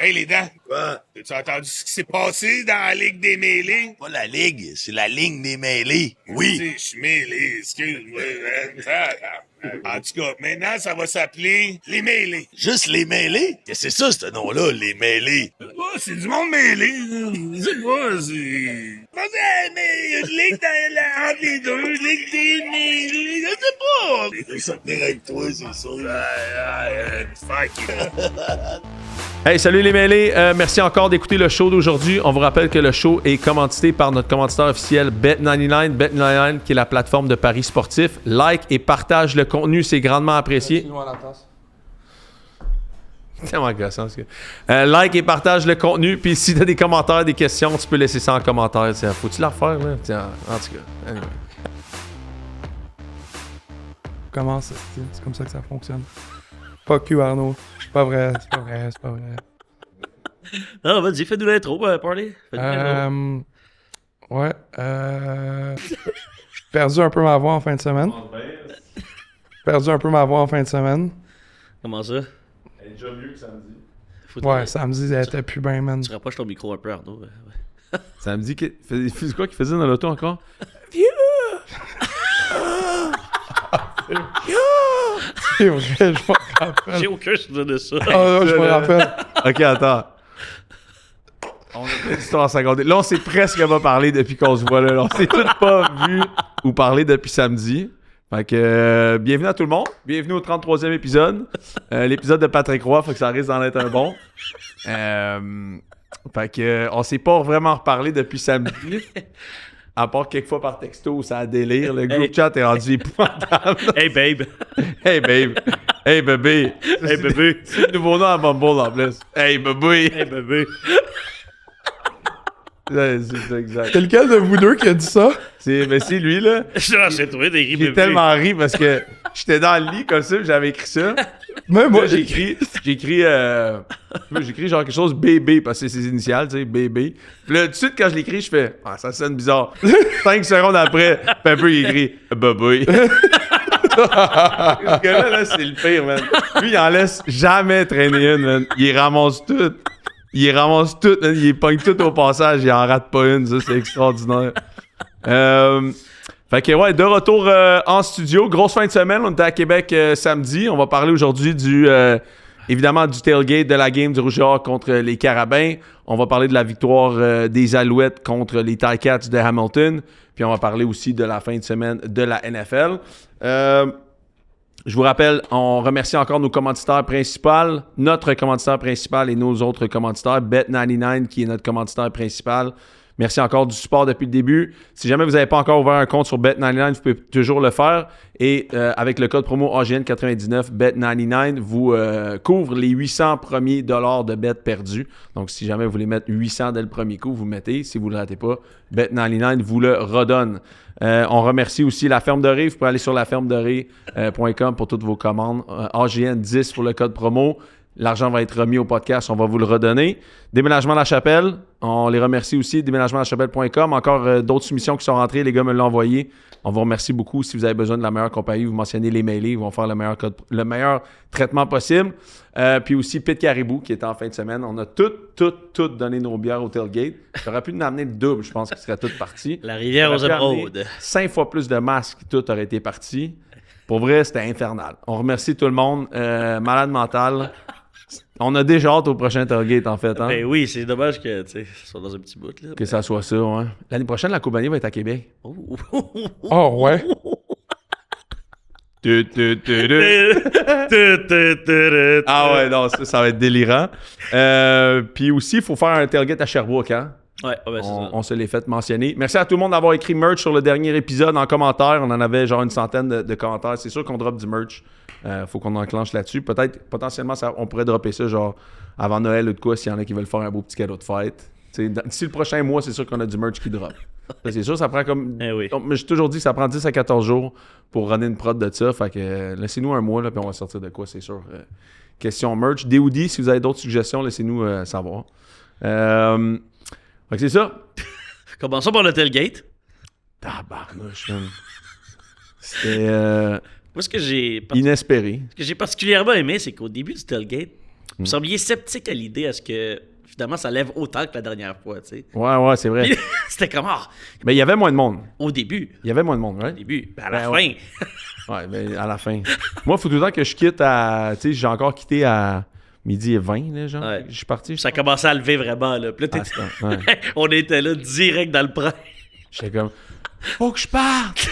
Hey, les dents! Quoi? As-tu entendu ce qui s'est passé dans la Ligue des mêlés? Pas la ligue, c'est la ligne des mêlés. Oui. Je suis mêlé, excuse-moi. En tout cas, maintenant, ça va s'appeler les mêlés. Juste les mêlés? Qu'est-ce que c'est ça, ce nom-là, les mêlés? Oh, c'est du monde mêlé. C'est quoi, c'est... Mais il y a une ligue entre les deux, ligue des mêlés, je sais pas. Je vais tenir avec toi, c'est ça. Fuck you. Hey, salut les mêlés. Merci encore d'écouter le show d'aujourd'hui. On vous rappelle que le show est commandité par notre commanditaire officiel Bet99. Bet99 qui est la plateforme de paris sportifs. Like et partage le contenu, c'est grandement apprécié. C'est tellement gossant, ce gars. Like et partage le contenu. Puis si tu as des commentaires, des questions, tu peux laisser ça en commentaire. Tiens, faut-tu la refaire, là? Tiens, en tout cas. Anyway. Comment ça? C'est comme ça que ça fonctionne. Fuck you, Arnaud. C'est pas vrai. Ah, vas-y, fais-nous l'intro, party. Ouais. J'ai perdu un peu ma voix en fin de semaine. Comment ça? Elle est déjà mieux que samedi. Ouais, samedi, elle était plus bien, man. Tu rapproches ton micro un peu, Arnaud. Ouais. Samedi, c'est quoi qu'il faisait dans l'auto encore? C'est vrai, je me rappelle. J'ai aucun souvenir de ça. Je me rappelle. Ok, attends. On a fait l'histoire en 50. Là, on s'est presque pas parlé depuis qu'on se voit là. On s'est tous pas vu ou parlé depuis samedi. Fait que bienvenue à tout le monde. Bienvenue au 33e épisode. L'épisode de Patrick Roy, fait que ça risque d'en être un bon. Fait que on s'est pas vraiment reparlé depuis samedi. À part quelques fois par texto, ça a délire. Le groupe chat est rendu épouvantable. Hey, babe. Hey, babe. Hey, bébé. Hey, bébé. C'est le nouveau nom à Bumble en plus. Hey, bébé. Hey, bébé. C'est exact. C'est lequel de vous deux qui a dit ça? C'est lui, là. J'ai trouvé des rires J'ai bébé. tellement ri parce que j'étais dans le lit comme ça, puis j'avais écrit ça. Même moi, Là, j'ai écrit genre quelque chose bébé parce que c'est ses initiales, tu sais, bébé. Puis là, tout de suite, quand je l'écris, je fais « Ah, ça sonne bizarre. » 5 secondes après, un peu, il écrit « Bébé. » Ce gars-là, c'est le pire, man. Lui, il en laisse jamais traîner une, man. Il ramasse tout. Man. Il pogne tout au passage. Il en rate pas une. Ça, c'est extraordinaire. Fait que, ouais, de retour en studio. Grosse fin de semaine. On était à Québec samedi. On va parler aujourd'hui évidemment, du tailgate de la game du Rouge et Or contre les Carabins. On va parler de la victoire des Alouettes contre les Ticats de Hamilton. Puis on va parler aussi de la fin de semaine de la NFL. Je vous rappelle, on remercie encore nos commanditaires principaux, notre commanditaire principal et nos autres commanditaires, Bet99 qui est notre commanditaire principal. Merci encore du support depuis le début. Si jamais vous n'avez pas encore ouvert un compte sur Bet99, vous pouvez toujours le faire. Et avec le code promo AGN99, Bet99 vous couvre les 800 premiers dollars de bet perdus. Donc, si jamais vous voulez mettre 800 dès le premier coup, vous mettez. Si vous ne le ratez pas, Bet99 vous le redonne. On remercie aussi la Ferme de Ré. Vous pouvez aller sur lafermederé.com pour toutes vos commandes. AGN10 pour le code promo. L'argent va être remis au podcast, on va vous le redonner. Déménagement La Chapelle, on les remercie aussi. Déménagementlachapelle.com. Encore d'autres soumissions qui sont rentrées, les gars me l'ont envoyé. On vous remercie beaucoup. Si vous avez besoin de la meilleure compagnie, vous mentionnez les mêlés, ils vont faire le meilleur traitement possible. Puis aussi Pit Caribou qui est en fin de semaine. On a tout donné nos bières au tailgate. J'aurais pu nous amener le double, je pense qu'ils seraient toutes parties. La rivière aux émeraudes. 5 fois plus de masques, tout aurait été parti. Pour vrai, c'était infernal. On remercie tout le monde. Malade mental. On a déjà hâte au prochain tailgate, en fait. Hein? Ben oui, c'est dommage que tu sais, soit dans un petit bout. Là. Que ça soit ça, ouais. L'année prochaine, la Coupe Année va être à Québec. Oh, ouais. Ah ouais, non, ça va être délirant. Puis aussi, il faut faire un tailgate à Sherbrooke, hein? Ouais, ben c'est ça. On se l'est fait mentionner. Merci à tout le monde d'avoir écrit merch sur le dernier épisode en commentaire. On en avait genre une centaine de commentaires. C'est sûr qu'on drop du merch. Faut qu'on enclenche là-dessus. Peut-être, potentiellement, on pourrait dropper ça genre avant Noël ou de quoi s'il y en a qui veulent faire un beau petit cadeau de fête. D'ici le prochain mois, c'est sûr qu'on a du merch qui drop. Ça, c'est sûr, ça prend comme... oui. Mais j'ai toujours dit que ça prend 10 à 14 jours pour runner une prod de ça. Fait que laissez-nous un mois, là, puis on va sortir de quoi, c'est sûr. Question merch. DOD, si vous avez d'autres suggestions, laissez-nous savoir. Fait que c'est ça. Commençons par le tailgate. Tabarnouche, man. C'était Moi, ce que j'ai inespéré. particulièrement aimé, c'est qu'au début du tailgate, Vous sembliez sceptique à l'idée à ce que, finalement, ça lève autant que la dernière fois, tu sais. Ouais, c'est vrai. Puis, c'était comme, Mais il y avait moins de monde. au début. Il y avait moins de monde, Au right? début. Ben, à la Ben, fin. ouais. Ouais, ben, à la fin. Moi, il faut tout le temps que je quitte à... Tu sais, j'ai encore quitté à 12h20, là, genre. Ouais. Je suis parti. Ça commençait à lever vraiment, là. Puis là, Ah, c'est- ouais. on était là, direct dans le prêt. J'étais comme... Faut que je parte!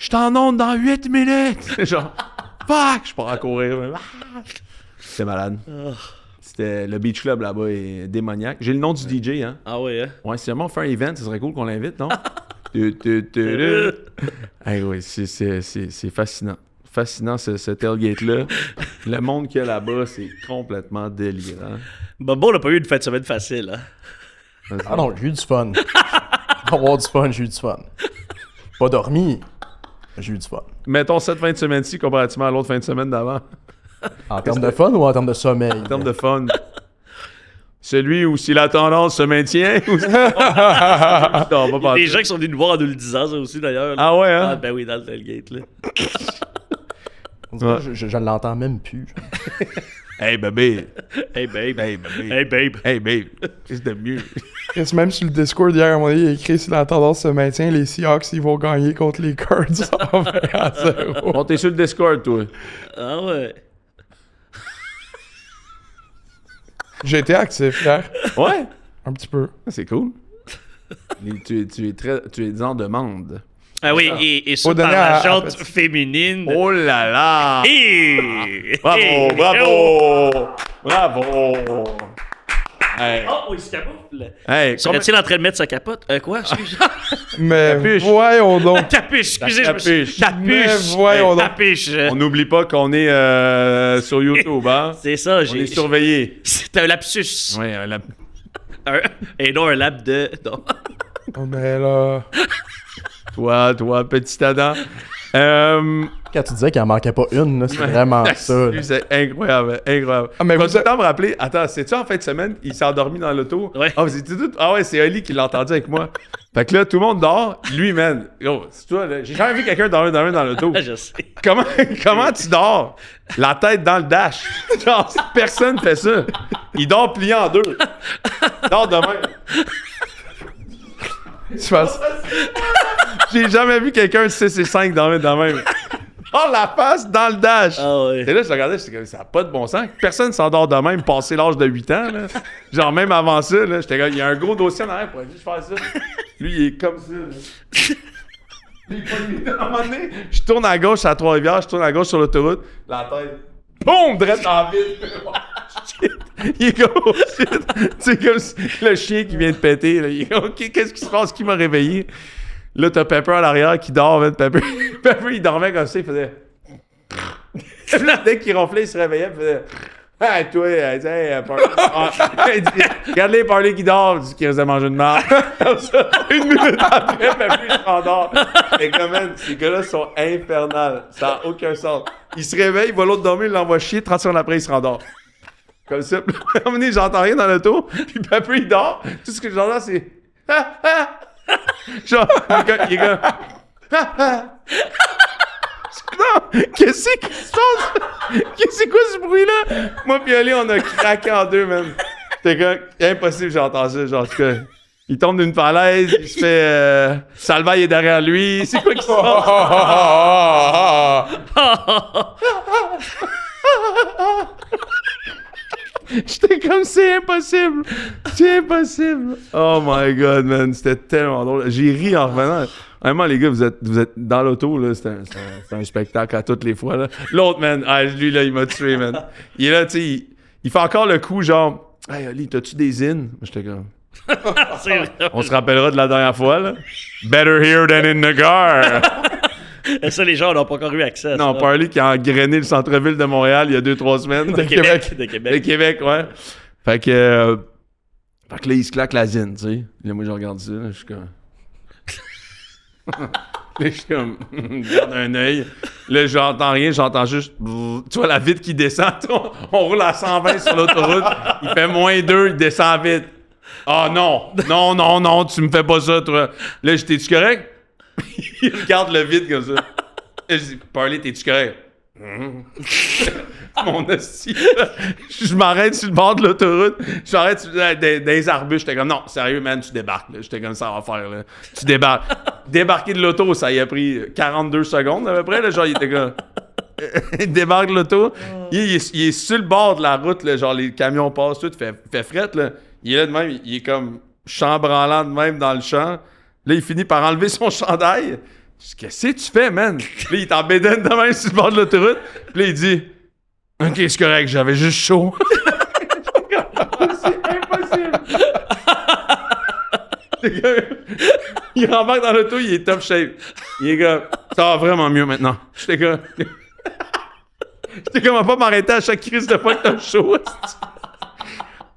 Je t'en onde dans 8 minutes! Genre... Fuck! Je pars à courir. Ah! C'était malade. C'était... Le Beach Club, là-bas, est démoniaque. J'ai le nom du DJ, hein. Ah ouais, hein? Ouais, si jamais on fait un event, ce serait cool qu'on l'invite, non? Hey, oui, c'est fascinant. Fascinant, ce tailgate-là. Le monde qu'il y a là-bas, c'est complètement délirant. Bobo n'a pas eu une fin de semaine facile, hein? Ah non, j'ai eu du fun. Avoir du fun, j'ai eu du fun. Pas dormi, mais j'ai eu du fun. Mettons cette fin de semaine-ci comparativement à l'autre fin de semaine d'avant. En termes de fun ou en termes de sommeil? En termes de fun. Celui où si la tendance se maintient ou si... Non, pas Les partout. gens qui sont venus nous voir en nous le disant, ça aussi, d'ailleurs. là. Ah ouais, hein? Ah, ben oui, dans le tailgate, là. On dirait Ouais. que je ne l'entends même plus. Hey, bébé. Hey, babe. Hey, bébé. Hey, babe. Hey, babe. Qu'est-ce de mieux? Chris, même sur le Discord hier, à mon avis, il a écrit si la tendance se maintient, les Seahawks ils vont gagner contre les Cards 120-0. Bon, t'es sur le Discord, toi. Ah ouais. J'ai été actif hier, Ouais? un petit peu. C'est cool. Tu es en demande. Ah oui, et ça Faut par donner la à jante petit. féminine. Oh là là! Hey! Bravo, Hey! bravo! Bravo! Hey, Oh, il se camoufle. hey, Serait-il en train de mettre sa capote? Quoi? Excuse. Mais Capuche. voyons donc. Capuche, excusez, je me suis... capuche. Mais Capuche. voyons donc. Capuche. on n'oublie pas qu'on est sur YouTube, hein? C'est ça, On est j'ai... surveillé. C'est un lapsus. Ouais, Et non un lap de... Non. Oh, ben là. toi, petit Adam. Quand tu disais qu'il en manquait pas une, là, c'est vraiment ça. là. C'est incroyable, incroyable. Ah, mais Je vais vous tout le temps me rappeler. Attends, c'est-tu en fin de semaine? Il s'est endormi dans l'auto. Ouais. Ah ouais, c'est Oli qui l'a entendu avec moi. Fait que là, tout le monde dort. Lui, man. Yo, c'est toi, là. J'ai jamais vu quelqu'un dormir dans l'auto. Je sais. Comment tu dors? La tête dans le dash. Genre, personne fait ça. Il dort plié en deux. Il dort demain. Tu fasses. J'ai jamais vu quelqu'un de 6 et 5 dormir de même. Oh, la face dans le dash. Ah ouais. Et là, je regardais, j'étais comme, ça n'a pas de bon sens. Personne s'endort de même, passé l'âge de 8 ans. Là. Genre, même avant ça, là, j'étais comme, il y a un gros dossier en arrière pour juste faire ça. Lui, il est comme ça. Là. Puis, à un moment donné, je tourne à gauche à Trois-Rivières, je tourne à gauche sur l'autoroute, la tête, boum, direct dans la ville. Il est comme, oh shit. C'est comme le chien qui vient de péter. Là. Il est comme, OK, qu'est-ce qui se passe? Qui m'a réveillé? Là, t'as Pepper à l'arrière qui dort, man. Pepper, il dormait comme ça, il faisait... Là, dès qu'il ronflait, il se réveillait, il faisait... Hey, toi, Parley. Il dit, regarde-les, Parley qui dort, il dit qu'il faisait manger une marde. Comme ça, 1 minute après, Pepper, il se rendort. Et comme, man, ces gars-là sont infernales. Ça n'a aucun sens. Il se réveille, il va l'autre dormir, il l'envoie chier, 30 secondes après, il se rendort. Comme ça. Puis, à un moment donné, j'entends rien dans l'auto, puis Pepper, il dort. Tout ce que j'entends, c'est... Genre, il est comme... Non, qu'est-ce qui se passe? C'est quoi ce bruit-là? Moi pis Ali, on a craqué en deux, man. C'était comme... Impossible, j'entends ça. Genre, en tout cas, il tombe d'une falaise, il se fait... Salvaille est derrière lui. C'est quoi qui se passe? J'étais comme, c'est impossible. C'est impossible. Oh my God, man. C'était tellement drôle. J'ai ri en revenant. Vraiment, les gars, vous êtes dans l'auto, là. C'est un spectacle à toutes les fois, là. L'autre, man, lui, là, il m'a tué, man. Il est là, tu sais, il fait encore le coup, genre, hey, Ali, t'as-tu des in? J'étais comme, C'est vrai. on se rappellera de la dernière fois, là. Better here than in the car. Ça, les gens n'ont pas encore eu accès à Non, ça. Parley qui a engrainé le centre-ville de Montréal il y a 2-3 semaines. De Québec. De De Québec. Québec, ouais. Fait que là, il se claque la zine, tu sais. Là, moi, je regarde ça, là, je suis comme... Là, je suis comme... je garde un œil. Là, j'entends rien, j'entends juste... Tu vois la vitre qui descend. On roule à 120 sur l'autoroute. Il fait -2, il descend vite. Ah non! Non, tu me fais pas ça, toi. Là, t'es-tu correct? Il regarde le vide comme ça. Là, je dis, Parley, t'es-tu correct? Mon hostie. Je m'arrête sur le bord de l'autoroute. Je m'arrête dans les arbustes. J'étais comme, non, sérieux, man, tu débarques. Là. J'étais comme, ça va faire. Là. Tu débarques. Débarquer de l'auto, ça y a pris 42 secondes à peu près. Là. Genre, il était comme... il débarque de l'auto. Il est sur le bord de la route. Là. Genre, les camions passent, tout. Fait fret. Là. Il est là de même. Il est comme chambranlant de même dans le champ. Là, il finit par enlever son chandail. Je dis, qu'est-ce que tu fais, man? Puis là, il est en bédaine de même sur le bord de l'autoroute. Puis là, il dit, OK, c'est correct, j'avais juste chaud. C'est impossible. Il rembarque dans l'auto, il est top shape. Il est comme, ça va vraiment mieux maintenant. J'étais comme, à pas m'arrêter à chaque crise de fois que t'as chaud.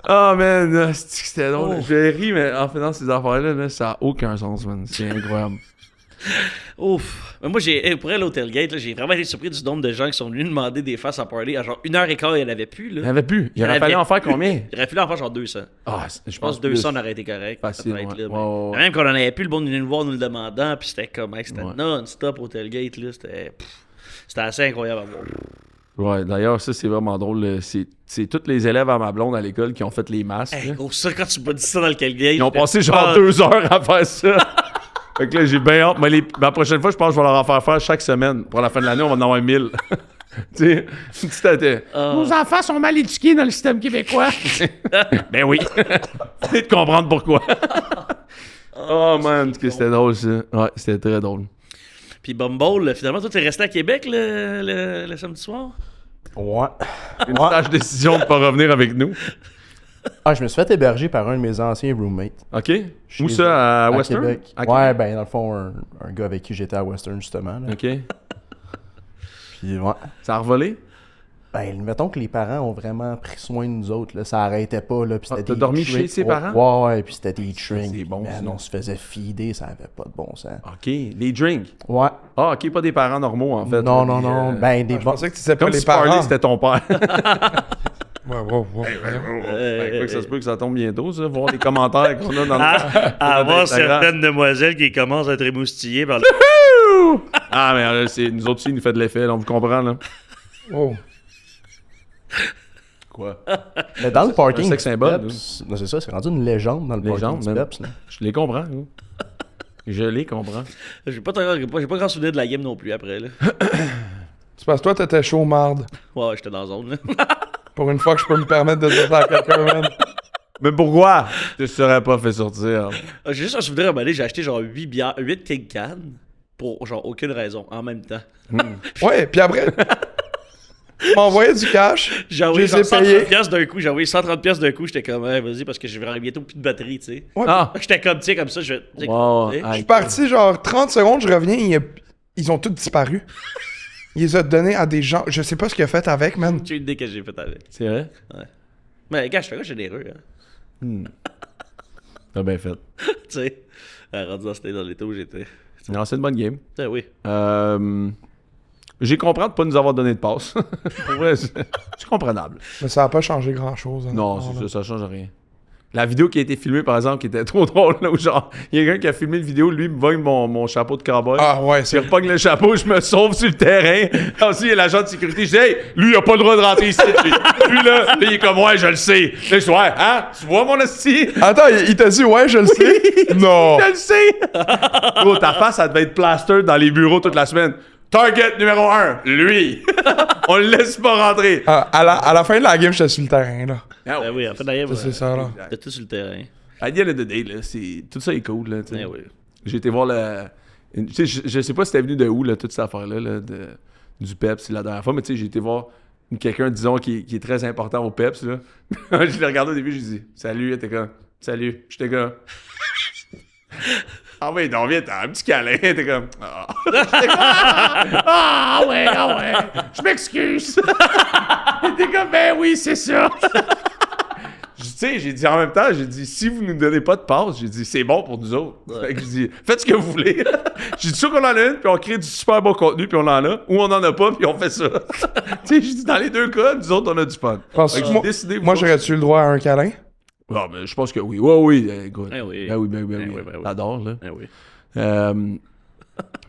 Oh man, c'était drôle. J'ai ri, mais en faisant ces affaires-là, là, ça n'a aucun sens, man. C'est incroyable. Ouf. Mais moi, pour aller au tailgate, là, j'ai vraiment été surpris du nombre de gens qui sont venus demander des faces à party. À genre 1h15, il n'y en avait plus. Là. Il n'y en avait plus. Il aurait fallu en faire combien? Il aurait fallu en faire genre 200. Ah, Je pense que 200 aurait été correct. Facile, ouais. Même quand on en avait plus, le monde venait nous voir nous le demandant, puis c'était comme, c'était non-stop au tailgate. Là, c'était assez incroyable à voir. Ouais, d'ailleurs, ça, c'est vraiment drôle. C'est tous les élèves à ma blonde à l'école qui ont fait les masques. Hey, gros, ça, quand tu m'as dit ça dans le tailgate... Ils ont passé genre 2 heures à faire ça. Fait que là, j'ai bien hâte. Mais la prochaine fois, je pense que je vais leur en faire chaque semaine. Pour la fin de l'année, on va en avoir 1000. Tu sais, nos enfants sont mal éduqués dans le système québécois. Ben oui. Faut de comprendre pourquoi. Oh man, que c'était drôle, ça. Ouais, c'était très drôle. Puis Bumble, finalement, toi, t'es resté à Québec le samedi soir? Ouais. Une sage décision de pas revenir avec nous. Ah, je me suis fait héberger par un de mes anciens roommates. OK. Où ça, à Western? Québec. Ouais, ben dans le fond, un gars avec qui j'étais à Western, justement. Là. OK. Puis ouais. Ça a revolé? Ben, mettons que les parents ont vraiment pris soin de nous autres, là. Ça arrêtait pas, là. Puis t'as dormi chez ses parents? Ouais, puis c'était des drinks. C'est bon, man, on se faisait feeder, ça avait pas de bon sens. OK. Les drinks? Ouais. Ah, OK, pas des parents normaux, en fait. Non, là, non. Ben, des Je pensais que tu disais pas Comme les si Parley, parents. c'était ton père. Ouais. Ça se peut que ça tombe bientôt, ça. Voir les commentaires qu'on a dans le... À voir Instagram. certaines demoiselles qui commencent à être émoustillées par le... Ah, mais là, nous autres aussi, il nous fait de l'effet, là, on vous comprend, là. Oh. Quoi? Mais dans le parking, un sex symbole, Peps, non, c'est ça, c'est rendu une légende dans le parking du même. Peps, là. Je les comprends, hein. Je les comprends. J'ai pas grand souvenir de la game non plus après, là. C'est parce que toi, t'étais chaud marde. Ouais, j'étais dans la zone, là. Pour une fois que je peux me permettre de dire ça à quelqu'un, man. Mais pourquoi tu ne serais pas fait sortir? J'ai juste un souvenir à un moment donné, j'ai acheté genre 8 King Can pour genre aucune raison, en même temps. Ouais, puis après, tu m'envoyais du cash. J'ai envoyé Je les ai genre 130 payés. piastres d'un coup, j'ai envoyé 130 piastres d'un coup, j'étais comme, hey, vas-y, parce que j'ai bientôt plus de batterie, tu sais. Ouais, Ah! J'étais comme, tu sais, comme ça, je vais... tu sais, Wow. tu sais. Je suis parti genre 30 secondes, je reviens, ils ont tous disparu. Il les a donnés à des gens. Je sais pas ce qu'il a fait avec, man. J'ai une idée que j'ai faite avec. C'est vrai? Mais gars, je suis un gars généreux, hein. T'as bien fait. Tu sais, rendu dans l'état où j'étais. Non, c'est une bonne game. Oui. J'ai compris de pas nous avoir donné de passe. Pour vrai, c'est comprenable. Mais ça a pas changé grand-chose. Non, c'est ça change rien. La vidéo qui a été filmée, par exemple, qui était trop drôle, là, où genre, il y a quelqu'un qui a filmé une vidéo, lui, me vogue mon chapeau de cowboy. Ah ouais, Je c'est... repogne le chapeau, je me sauve sur le terrain. Ensuite, il y a l'agent de sécurité. Je dis, hey, lui, il a pas le droit de rentrer ici. Lui, là, il est comme, ouais, je le sais. Là, je dis, ouais, hein, tu vois mon esti? Attends, il t'a dit, ouais, je le sais? Non. Je le sais. Gros, ta face, ça devait être plaster dans les bureaux toute la semaine. Target numéro 1, lui. On le laisse pas rentrer. Ah, à la fin de la game, j'étais sur le terrain, là. Ah Ben oui, en fait, d'ailleurs, C'est ça, là. t'es tout sur le terrain. À the end of the day, là, tout ça est cool. Là, tu sais. Ben oui. J'ai été voir tu sais, je sais pas si c'était venu de où, là, toute cette affaire-là, là, du PEPS la dernière fois, mais tu sais, j'ai été voir quelqu'un, disons, qui est très important au PEPS. Là. Je l'ai regardé au début, je lui ai dit salut, il était comme salut. J'étais comme ah ouais, donc viens, t'as un petit câlin. T'es comme ah. J'étais comme ah ouais, je m'excuse. T'es comme ben oui, c'est ça. Tu sais, j'ai dit en même temps, j'ai dit, si vous nous donnez pas de passe, j'ai dit, c'est bon pour nous autres. Fait que j'ai dit, faites ce que vous voulez. J'ai dit, sûr qu'on en a une, puis on crée du super bon contenu, puis on en a, ou on en a pas, puis on fait ça. Tu sais, j'ai dit, dans les deux cas, nous autres, on a du fun. Fait que j'ai décidé, Moi, j'aurais-tu eu le droit à un câlin? Ah, ben, je pense que oui. Ouais, oui, écoute. Ben oui. Ben oui. Ben oui. T'adores, là. Ben oui.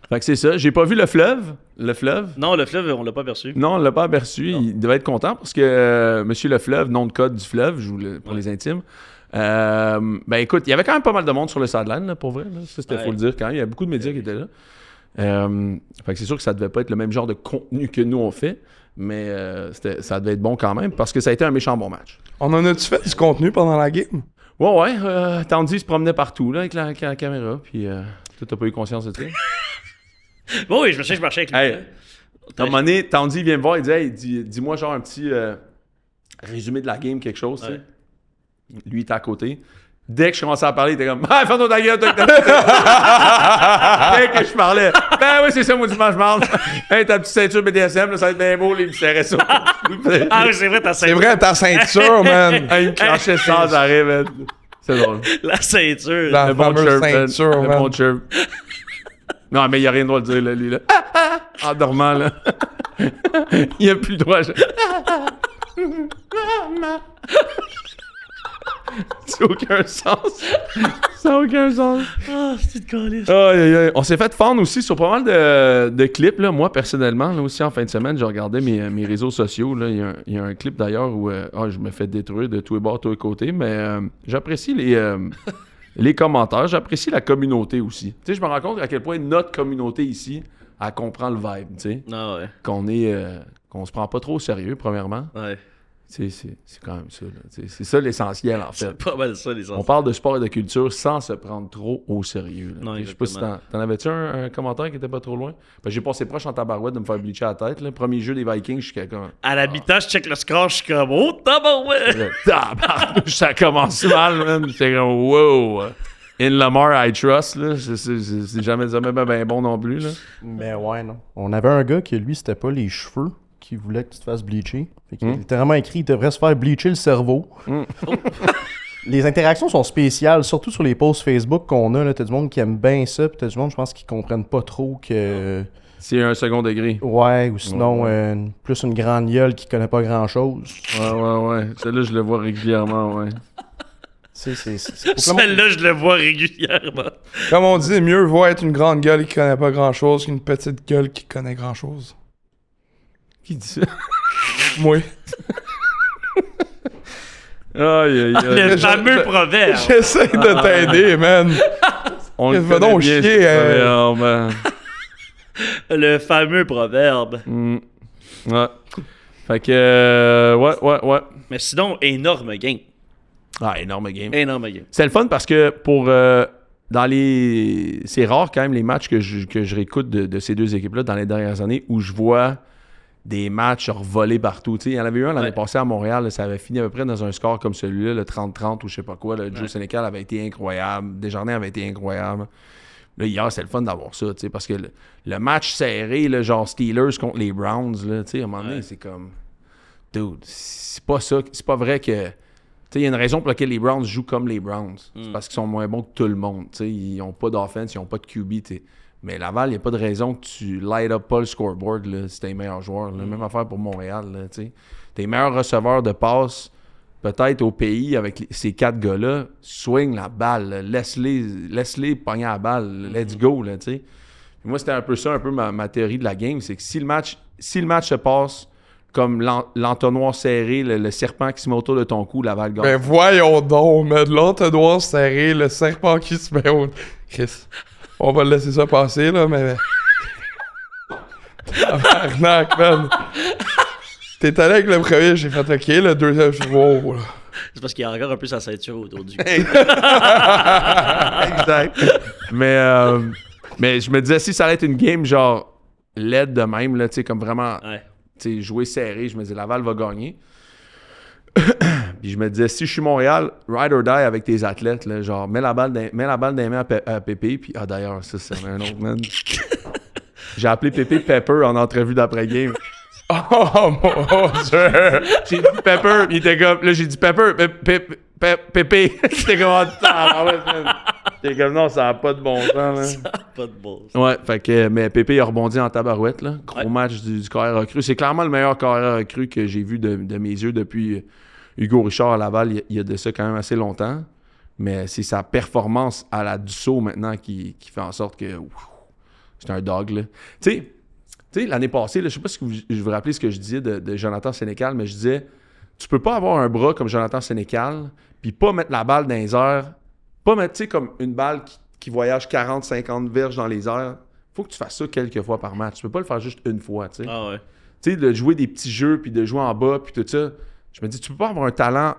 Fait que c'est ça. J'ai pas vu le fleuve. Le fleuve. Non, le fleuve, on l'a pas perçu. Non, on l'a pas aperçu. Non. Il devait être content parce que Monsieur Le Fleuve, nom de code du fleuve, pour les intimes. Ben écoute, il y avait quand même pas mal de monde sur le sideline, là, pour vrai. Là. Ça, c'était faut le dire quand même. Il y a beaucoup de médias qui étaient là. Fait que c'est sûr que ça devait pas être le même genre de contenu que nous on fait, mais ça devait être bon quand même parce que ça a été un méchant bon match. On en a-tu fait du contenu pendant la game? Ouais. Tandy se promenait partout là, avec la caméra, puis toi, t'as pas eu conscience de ça? Bon, oui, je me sais que je marchais avec lui. Hey, à un moment donné, Tandy vient me voir, il dit « Hey, dis-moi genre un petit résumé de la game, quelque chose. tu sais. Lui, il était à côté. Dès que je commençais à parler, il était comme « Ah, fais-toi ta gueule, toi, Dès que je parlais, « Ben oui, c'est ça, moi, dimanche, je parle. Hey, ta petite ceinture BDSM, là, ça va être bien beau, il me serrait ça. » Ah oui, c'est vrai, ta C'est ceinture. vrai, ta ceinture, man! Il me clenchait sans arrêt, man. C'est drôle. La ceinture. La Le bon fameuse chirp, man. ceinture, Le man. bon chirp. Non, mais il n'y a rien de droit de dire, là, lui, là. En dormant, là. Il n'y a plus le droit. Ça n'a aucun sens. Ça n'a aucun sens. Ah, c'est de calice. Aïe, aïe, aïe. On s'est fait fendre aussi sur pas mal de clips. Là. Moi, personnellement, là aussi, en fin de semaine, j'ai regardé mes réseaux sociaux. Là. Il y a un clip d'ailleurs où je me fais détruire de tous les bords, tous les côtés. Mais j'apprécie les commentaires. J'apprécie la communauté aussi. Tu sais, je me rends compte à quel point notre communauté ici, elle comprend le vibe. Tu sais, Ah ouais. qu'on se prend pas trop au sérieux, premièrement. Ouais. C'est quand même ça. Là. C'est ça l'essentiel, en fait. C'est pas mal ça, les On enfants. parle de sport et de culture sans se prendre trop au sérieux. Là. Non, Je sais pas si t'en avais-tu un commentaire qui était pas trop loin? Ben, j'ai passé proche en tabarouette de me faire bleacher la tête. Là. Premier jeu des Vikings, je suis comme... À l'habitant, je check le score, je suis comme, oh, tabarouette! Tabarnouche, ça commence mal, man. J'étais comme, wow! In Lamar, I trust, là. C'est jamais bien bon non plus, là. Mais ouais, non. On avait un gars qui, lui, c'était pas les cheveux qui voulait que tu te fasses bleacher. Fait qu'il a littéralement écrit, il devrait se faire bleacher le cerveau. Les interactions sont spéciales, surtout sur les posts Facebook qu'on a. Là, t'as du monde qui aime bien ça, puis t'as du monde, je pense, qui comprennent pas trop que... C'est un second degré. Ouais, ou sinon, plus une grande gueule qui connaît pas grand-chose. Ouais. Celle-là, je le vois régulièrement, ouais. C'est Celle-là, je le vois régulièrement. Comme on dit, mieux vaut être une grande gueule qui connaît pas grand-chose qu'une petite gueule qui connaît grand-chose. Qui dit ça? Moi. Aïe. Le fameux proverbe. J'essaie de t'aider, man. On le Va donc connaît bien, chier, ce proverbe. Le fameux proverbe. Ouais. Fait que, ouais. Mais sinon, énorme game. Ah, énorme game. Énorme game. C'est le fun parce que c'est rare quand même les matchs que je réécoute de ces deux équipes-là dans les dernières années où je vois des matchs volés partout. T'sais, il y en avait eu un l'année passée à Montréal, là, ça avait fini à peu près dans un score comme celui-là, le 30-30 ou je sais pas quoi. Le Joe Sénécal avait été incroyable. Desjardins avait été incroyable. Là, hier, c'est le fun d'avoir ça, parce que le match serré, là, genre Steelers contre les Browns, là, à un moment donné, c'est comme... Dude, c'est pas ça. C'est pas vrai que... Il y a une raison pour laquelle les Browns jouent comme les Browns. C'est parce qu'ils sont moins bons que tout le monde. T'sais, ils n'ont pas d'offense, ils n'ont pas de QB. Mais Laval, il n'y a pas de raison que tu light up pas le scoreboard là, si t'es les meilleurs joueurs. Là. Même affaire pour Montréal. Là, tes meilleurs receveurs de passe, peut-être au pays, avec ces quatre gars-là, swing la balle. Là. Laisse-les pogner la balle. Let's go. Là, Puis moi, c'était un peu ça, ma théorie de la game. C'est que si le match se passe comme l'entonnoir serré, le serpent qui se met autour de ton cou, Laval gagne. Ben voyons donc, man. L'entonnoir serré, le serpent qui se met au... Chris, on va laisser ça passer, là, mais... Tabarnak, man. T'es allé avec le premier, j'ai fait OK, le deuxième, je suis wow, là. C'est parce qu'il y a encore un peu sa ceinture autour du cou. Exact. Mais je me disais, si ça allait être une game genre laide de même, là, comme vraiment jouer serré, je me disais, Laval va gagner. Puis je me disais, si je suis Montréal, ride or die avec tes athlètes, là, genre, mets la balle dans les mains à Pépé. Puis, d'ailleurs, ça, c'est un autre, man. J'ai appelé Pépé Pepper en entrevue d'après-game. Oh mon Dieu! J'ai dit Pepper, il était comme, là, j'ai dit Pepper, Pépé. J'étais comme, j'étais comme, non, ça n'a pas de bon sens, man. Ça n'a pas de bon sens. Ouais, fait que, mais Pépé a rebondi en tabarouette, là. Gros match du carrière recru. C'est clairement le meilleur carrière recru que j'ai vu de mes yeux depuis Hugo Richard à Laval. Il y a de ça quand même assez longtemps. Mais c'est sa performance à la Dussault maintenant qui fait en sorte que c'est un dog, là. Tu sais, l'année passée, là, je sais pas si je vous rappelez ce que je disais de Jonathan Sénécal, mais je disais, tu peux pas avoir un bras comme Jonathan Sénécal, puis pas mettre la balle dans les airs, pas mettre, tu sais, comme une balle qui voyage 40-50 verges dans les airs. Faut que tu fasses ça quelques fois par match. Tu peux pas le faire juste une fois, tu sais. Ah ouais. Tu sais, de jouer des petits jeux, puis de jouer en bas, puis tout ça. Je me dis, tu peux pas avoir un talent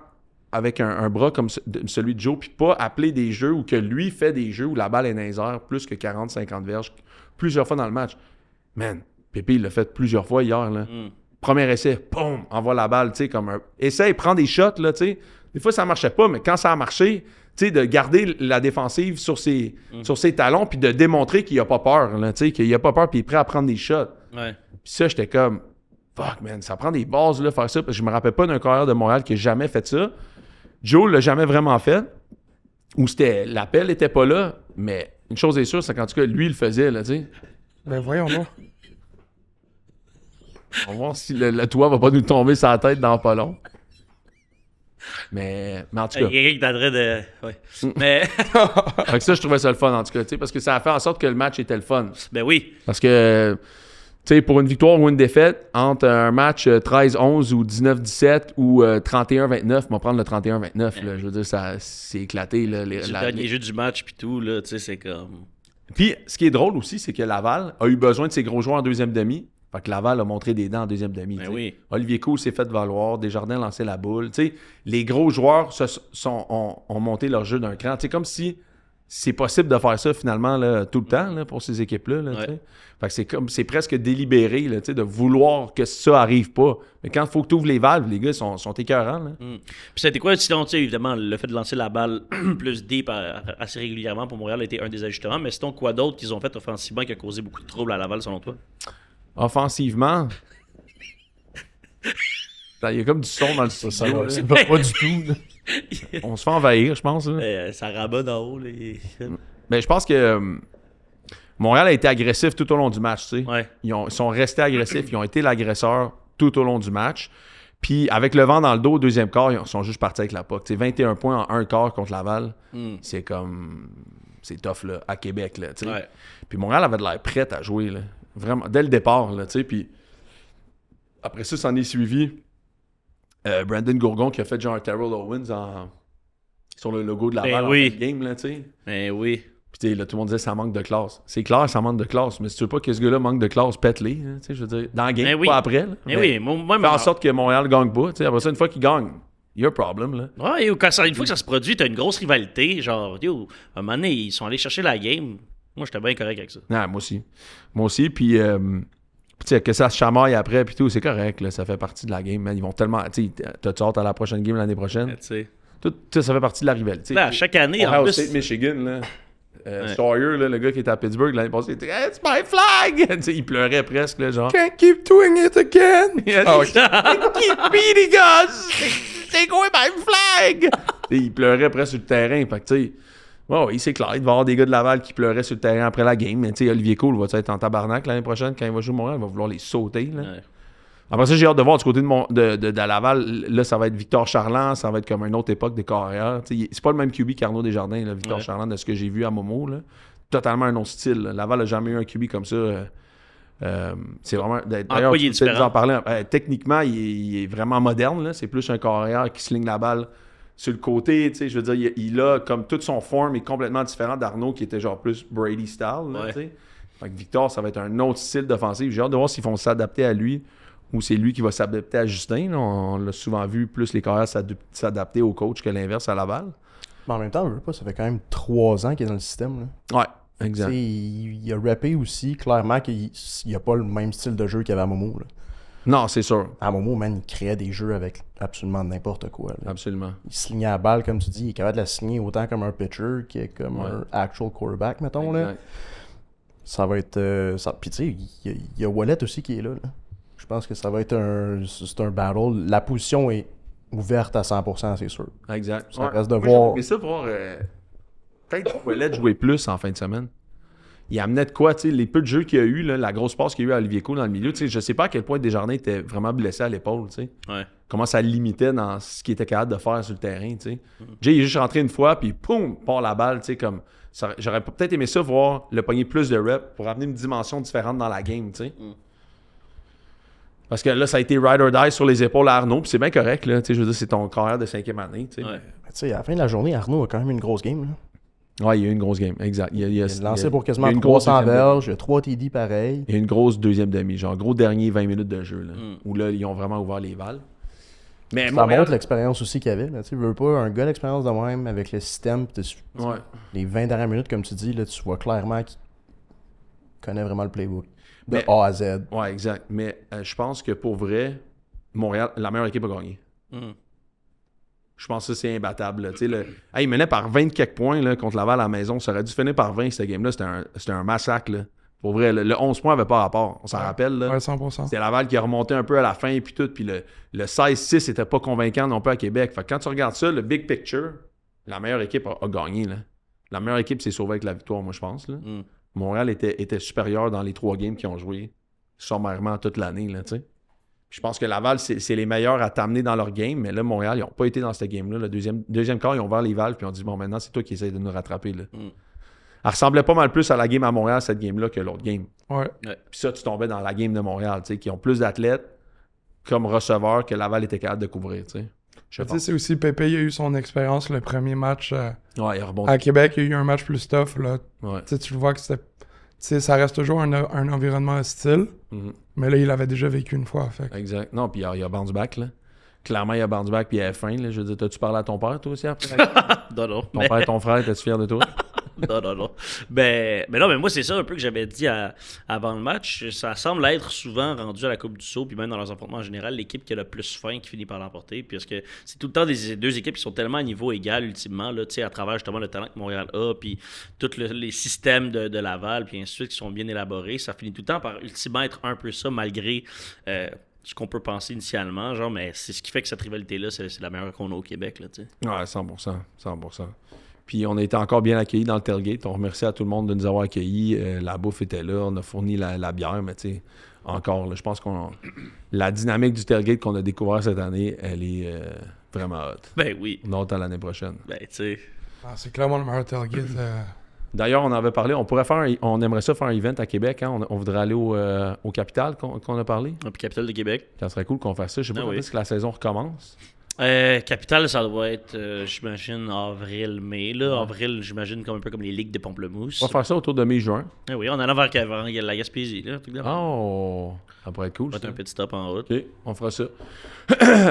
avec un bras comme celui de Joe, puis pas appeler des jeux où que lui fait des jeux où la balle est dans les airs plus que 40-50 verges plusieurs fois dans le match. Man, Pépé, il l'a fait plusieurs fois hier, là. Premier essai, boum, envoie la balle, tu sais, comme un... Essaye, prends des shots, là, tu sais. Des fois, ça marchait pas, mais quand ça a marché, tu sais, de garder la défensive sur ses talons, puis de démontrer qu'il a pas peur, là, tu sais, qu'il a pas peur, puis il est prêt à prendre des shots. Ouais. Puis ça, j'étais comme, fuck, man, ça prend des bases, là, faire ça, parce que je me rappelle pas d'un carrière de Montréal qui a jamais fait ça. Joe l'a jamais vraiment fait, ou c'était, l'appel était pas là, mais une chose est sûre, c'est qu'en tout cas, lui, il le faisait, là, tu sais. Ben voyons donc. On va voir si le toit va pas nous tomber sur la tête dans pas long. Mais en tout cas. Il y a quelqu'un qui t'adresse de. Ouais. Mais. Fait que ça, je trouvais ça le fun, en tout cas, tu sais, parce que ça a fait en sorte que le match était le fun. Ben oui. Parce que, tu sais, pour une victoire ou une défaite, entre un match 13-11 ou 19-17 ou 31-29, on va prendre le 31-29, là, je veux dire, ça c'est éclaté. Là, C'est le dernier jeu du match, puis tout, là, tu sais, c'est comme. Puis, ce qui est drôle aussi, c'est que Laval a eu besoin de ses gros joueurs en deuxième demi. Fait que Laval a montré des dents en deuxième demi. Ben oui. Olivier Coul s'est fait valoir, Desjardins a lancé la boule. T'sais, les gros joueurs ont monté leur jeu d'un cran. T'sais, comme si c'est possible de faire ça finalement là, tout le temps là, pour ces équipes-là. Là, Ouais. Fait que c'est presque délibéré là, de vouloir que ça arrive pas. Mais quand il faut que tu ouvres les valves, les gars sont écœurants. Là. Puis c'était quoi, sinon, tu sais, évidemment, le fait de lancer la balle plus deep assez régulièrement pour Montréal a été un des ajustements, mais sinon, quoi d'autre qu'ils ont fait offensivement qui a causé beaucoup de troubles à Laval, selon toi? Offensivement, il y a comme du son dans le Ça studio. va, là. c'est pas du tout. Là. On se fait envahir, je pense. Là. Ça rabat d'en haut. Les... Mais je pense que Montréal a été agressif tout au long du match. Tu sais. Ouais. Ils sont restés agressifs. Ils ont été l'agresseur tout au long du match. Puis avec le vent dans le dos au deuxième quart, ils sont juste partis avec la POC. Tu sais, 21 points en un quart contre Laval, c'est comme... C'est tough là, à Québec. Là, tu sais. Ouais. Puis Montréal avait de l'air prête à jouer. Là. Vraiment, dès le départ. Là, tu sais. Puis après ça, s'en est suivi Brandon Gourgon qui a fait genre Terrell Owens sur le logo de Laval oui. en fin de game. Là, tu sais. Ben oui. Puis tu sais, là, tout le monde disait ça manque de classe. C'est clair, ça manque de classe. Mais si tu veux pas que ce gars-là manque de classe, pète-les. Hein, tu sais, je veux dire, dans la game, Mais oui. pas après. Là. Mais oui, moi, Fais en sorte que Montréal gagne pas. Tu sais, après ça, une fois qu'il gagne, il y a un problème. Là. Ouais, une fois que ça se produit, t'as une grosse rivalité. Genre, yo, à un moment donné, ils sont allés chercher la game. Moi, j'étais bien correct avec ça. Ah, moi aussi. Puis, tu sais, que ça se chamaille après, puis tout, c'est correct. Là, ça fait partie de la game. Man. Ils vont tellement. Tu sais, t'as-tu hâte à la prochaine game l'année prochaine? Tu sais. Tout ça fait partie de la rivalité. Là, à chaque année, en Ohio plus. State, Michigan, là. Sawyer, là, le gars qui était à Pittsburgh l'année passée, il était « It's my flag! » Tu sais, il pleurait presque, là, genre. Can't keep doing it again! Ah, ok. Keep beating us! Take away my flag! Et il pleurait presque sur le terrain. Fait que, tu sais, ouais, c'est clair. Il va y avoir des gars de Laval qui pleuraient sur le terrain après la game. Mais, tu sais, Olivier Coul va être en tabarnak l'année prochaine quand il va jouer Montréal. Il va vouloir les sauter. Là. Ouais. Après ça, j'ai hâte de voir du côté de Laval. Là, ça va être Victor Charland. Ça va être comme une autre époque des carrières. Tu sais, c'est pas le même QB qu'Arnaud Desjardins, là, Victor Charland, de ce que j'ai vu à Momo. Là. Totalement un autre style. Là. Laval n'a jamais eu un QB comme ça. C'est vraiment. D'ailleurs, quoi il est tu peux peut-être différent? en parler. Techniquement, il est vraiment moderne. Là. C'est plus un carrière qui sligne la balle sur le côté. Je veux dire, il a comme toute son forme est complètement différent d'Arnaud qui était genre plus Brady style. Là, Ouais. fait que Victor, ça va être un autre style d'offensive. J'ai hâte de voir s'ils vont s'adapter à lui ou c'est lui qui va s'adapter à Justin. Là. On l'a souvent vu plus les carrières s'adapter au coach que l'inverse à Laval. Mais en même temps, je veux pas, ça fait quand même 3 ans qu'il est dans le système. Là. Ouais, exact. Tu sais, il a rappé aussi, clairement, qu'il n'y a pas le même style de jeu qu'il y avait à Momo. Là. Non, c'est sûr. À Momo, man, il créait des jeux avec absolument n'importe quoi. Là. Absolument. Il slignait la balle, comme tu dis, il est capable de la signer autant comme un pitcher que comme un actual quarterback, mettons. Là. Exact. Ça va être... Puis tu sais, il y a Wallet aussi qui est là. Je pense que ça va être un battle. La position est ouverte à 100%, c'est sûr. Exact. Ça reste de Moi, voir... j'aurais aimé ça voir peut-être Ouellet jouer plus en fin de semaine. Il amenait de quoi, tu sais, les peu de jeux qu'il y a eu, là, la grosse passe qu'il y a eu à Olivier Coul dans le milieu, tu sais, je sais pas à quel point Desjardins était vraiment blessé à l'épaule, tu sais. Ouais. comment ça limitait dans ce qu'il était capable de faire sur le terrain, tu sais. Jay, il est juste rentré une fois, puis poum, part la balle, tu sais, comme... J'aurais peut-être aimé ça, voir le pogner plus de reps pour amener une dimension différente dans la game, tu sais. Parce que là, ça a été ride or die sur les épaules à Arnaud, puis c'est bien correct, là, tu sais, je veux dire, c'est ton carrière de 5e année, tu sais. Ouais. Tu sais, à la fin de la journée, Arnaud a quand même une grosse game, là. Ouais, il y a eu une grosse game, exact. Il a lancé pour quasiment il y a une grosse 300 deuxième verges, il y a 3 TD pareil. Il y a une grosse deuxième demi, genre gros dernier 20 minutes de jeu, là, où là, ils ont vraiment ouvert les valves. Mais Ça Montréal... montre l'expérience aussi qu'il y avait. Tu sais, veux pas un gars d'expérience de même avec le système. Ouais. Les 20 dernières minutes, comme tu dis, là, tu vois clairement qu'il connaît vraiment le playbook. De Mais- A à Z. Ouais, exact. Mais je pense que pour vrai, Montréal, la meilleure équipe a gagné. Je pense que ça, c'est imbattable. Là. Tu sais, il menait par 20 quelques points là, contre Laval à la maison. Ça aurait dû finir par 20, cette game-là. C'était un massacre. Là. Pour vrai, le 11 points n'avait pas rapport. On s'en rappelle. Là. Ouais, 100%. C'était Laval qui a remonté un peu à la fin et puis tout. Puis le 16-6 n'était pas convaincant non plus à Québec. Fait que quand tu regardes ça, le big picture, la meilleure équipe a gagné. Là. La meilleure équipe s'est sauvée avec la victoire, moi, je pense. Là. Montréal était supérieur dans les 3 games qu'ils ont joué sommairement toute l'année. Là, tu sais. Je pense que Laval, c'est les meilleurs à t'amener dans leur game, mais là, Montréal, ils n'ont pas été dans cette game-là. Le deuxième quart, ils ont ouvert les valves puis ils ont dit, bon, maintenant, c'est toi qui essaies de nous rattraper. Là. Elle ressemblait pas mal plus à la game à Montréal, cette game-là, que l'autre game. Ouais. Puis ça, tu tombais dans la game de Montréal, tu sais, qui ont plus d'athlètes comme receveurs que Laval était capable de couvrir, tu sais. Je Tu sais, pense. c'est aussi Pépé, il a eu son expérience le premier match Ouais, il a rebondi. à Québec. Il y a eu un match plus tough. Là. Ouais. Tu sais, tu le vois que c'était. Tu sais, ça reste toujours un environnement hostile. Mhm. Mais là, il l'avait déjà vécu une fois. Fait. Exact. Non, puis il y a bounce back, là. Clairement, il y a bounce back, puis il y a faim, là. Je veux dire, t'as-tu parlé à ton père, toi aussi, après? Non. Ton père et ton frère, t'es-tu fier de toi? Non. Mais non, mais moi, c'est ça un peu que j'avais dit avant le match. Ça semble être souvent rendu à la Coupe du Sceau, puis même dans leurs affrontements en général, l'équipe qui a le plus faim qui finit par l'emporter. Puis parce que c'est tout le temps des deux équipes qui sont tellement à niveau égal, ultimement, là, à travers justement le talent que Montréal a, puis tous les systèmes de Laval, puis ainsi de suite, qui sont bien élaborés. Ça finit tout le temps par ultimement être un peu ça, malgré ce qu'on peut penser initialement. Genre, mais c'est ce qui fait que cette rivalité-là, c'est la meilleure qu'on a au Québec. Là, t'sais. Ouais, 100%. Puis on a été encore bien accueillis dans le tailgate. On remercie à tout le monde de nous avoir accueillis. La bouffe était là. On a fourni la bière, mais tu sais, encore, là, je pense la dynamique du tailgate qu'on a découvert cette année, elle est vraiment hot. Ben oui. On a hâte à l'année prochaine. Ben, tu sais. Ah, c'est clairement le meilleur tailgate. D'ailleurs, on en avait parlé. On aimerait ça faire un event à Québec. Hein? On voudrait aller au Capital qu'on a parlé. Puis Capitale de Québec. Ça serait cool qu'on fasse ça. Je sais pas quand est-ce que la saison recommence. Capitale, ça doit être, j'imagine, avril, mai. Là. Avril, j'imagine, un peu comme les ligues de Pamplemousse. On va faire ça autour de mai-juin. Ah oui, on en a vers il y a la Gaspésie. Là, tout Oh, ça pourrait être cool. va être Ça. un petit stop en route. OK, on fera ça.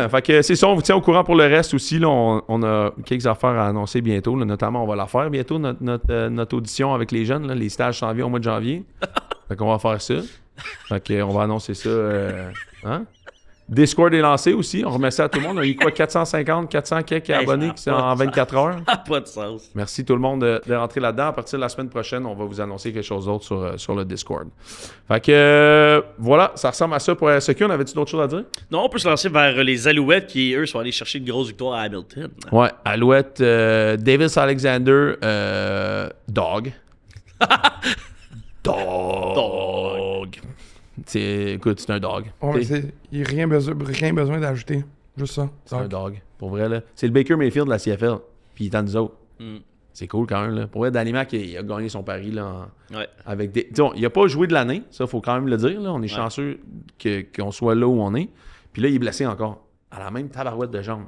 Fait que c'est ça, on vous tient au courant pour le reste aussi. Là, on a quelques affaires à annoncer bientôt. Là, notamment, on va la faire bientôt, notre audition avec les jeunes. Là. Les stages s'en viennent au mois de janvier. Fait qu'on va faire ça. Fait que, on va annoncer ça. Hein? Discord est lancé aussi. On remercie à tout le monde. On a eu quoi, 450, 400 quelques abonnés qui sont en 24 heures. Pas de sens. Merci tout le monde de rentrer là-dedans. À partir de la semaine prochaine, on va vous annoncer quelque chose d'autre sur le Discord. Fait que voilà, ça ressemble à ça pour RSEQ. On avait-tu d'autres choses à dire? Non, on peut se lancer vers les Alouettes qui, eux, sont allés chercher une grosse victoire à Hamilton. Ouais, Alouette, Davis Alexander, Dog. Dog. Écoute, c'est un dog. Ouais, T'sais, il n'y a rien besoin d'ajouter. Juste ça. c'est un dog. Pour vrai, là. C'est le Baker Mayfield de la CFL. Puis il est à nous autres. Mm. C'est cool quand même, là. Pour vrai, Danny Mac, il a gagné son pari, là. Ouais. Avec des... Disons, il n'a pas joué de l'année. Ça, il faut quand même le dire, là. On est chanceux qu'on soit là où on est. Puis là, il est blessé encore. À la même tabarouette de jambes.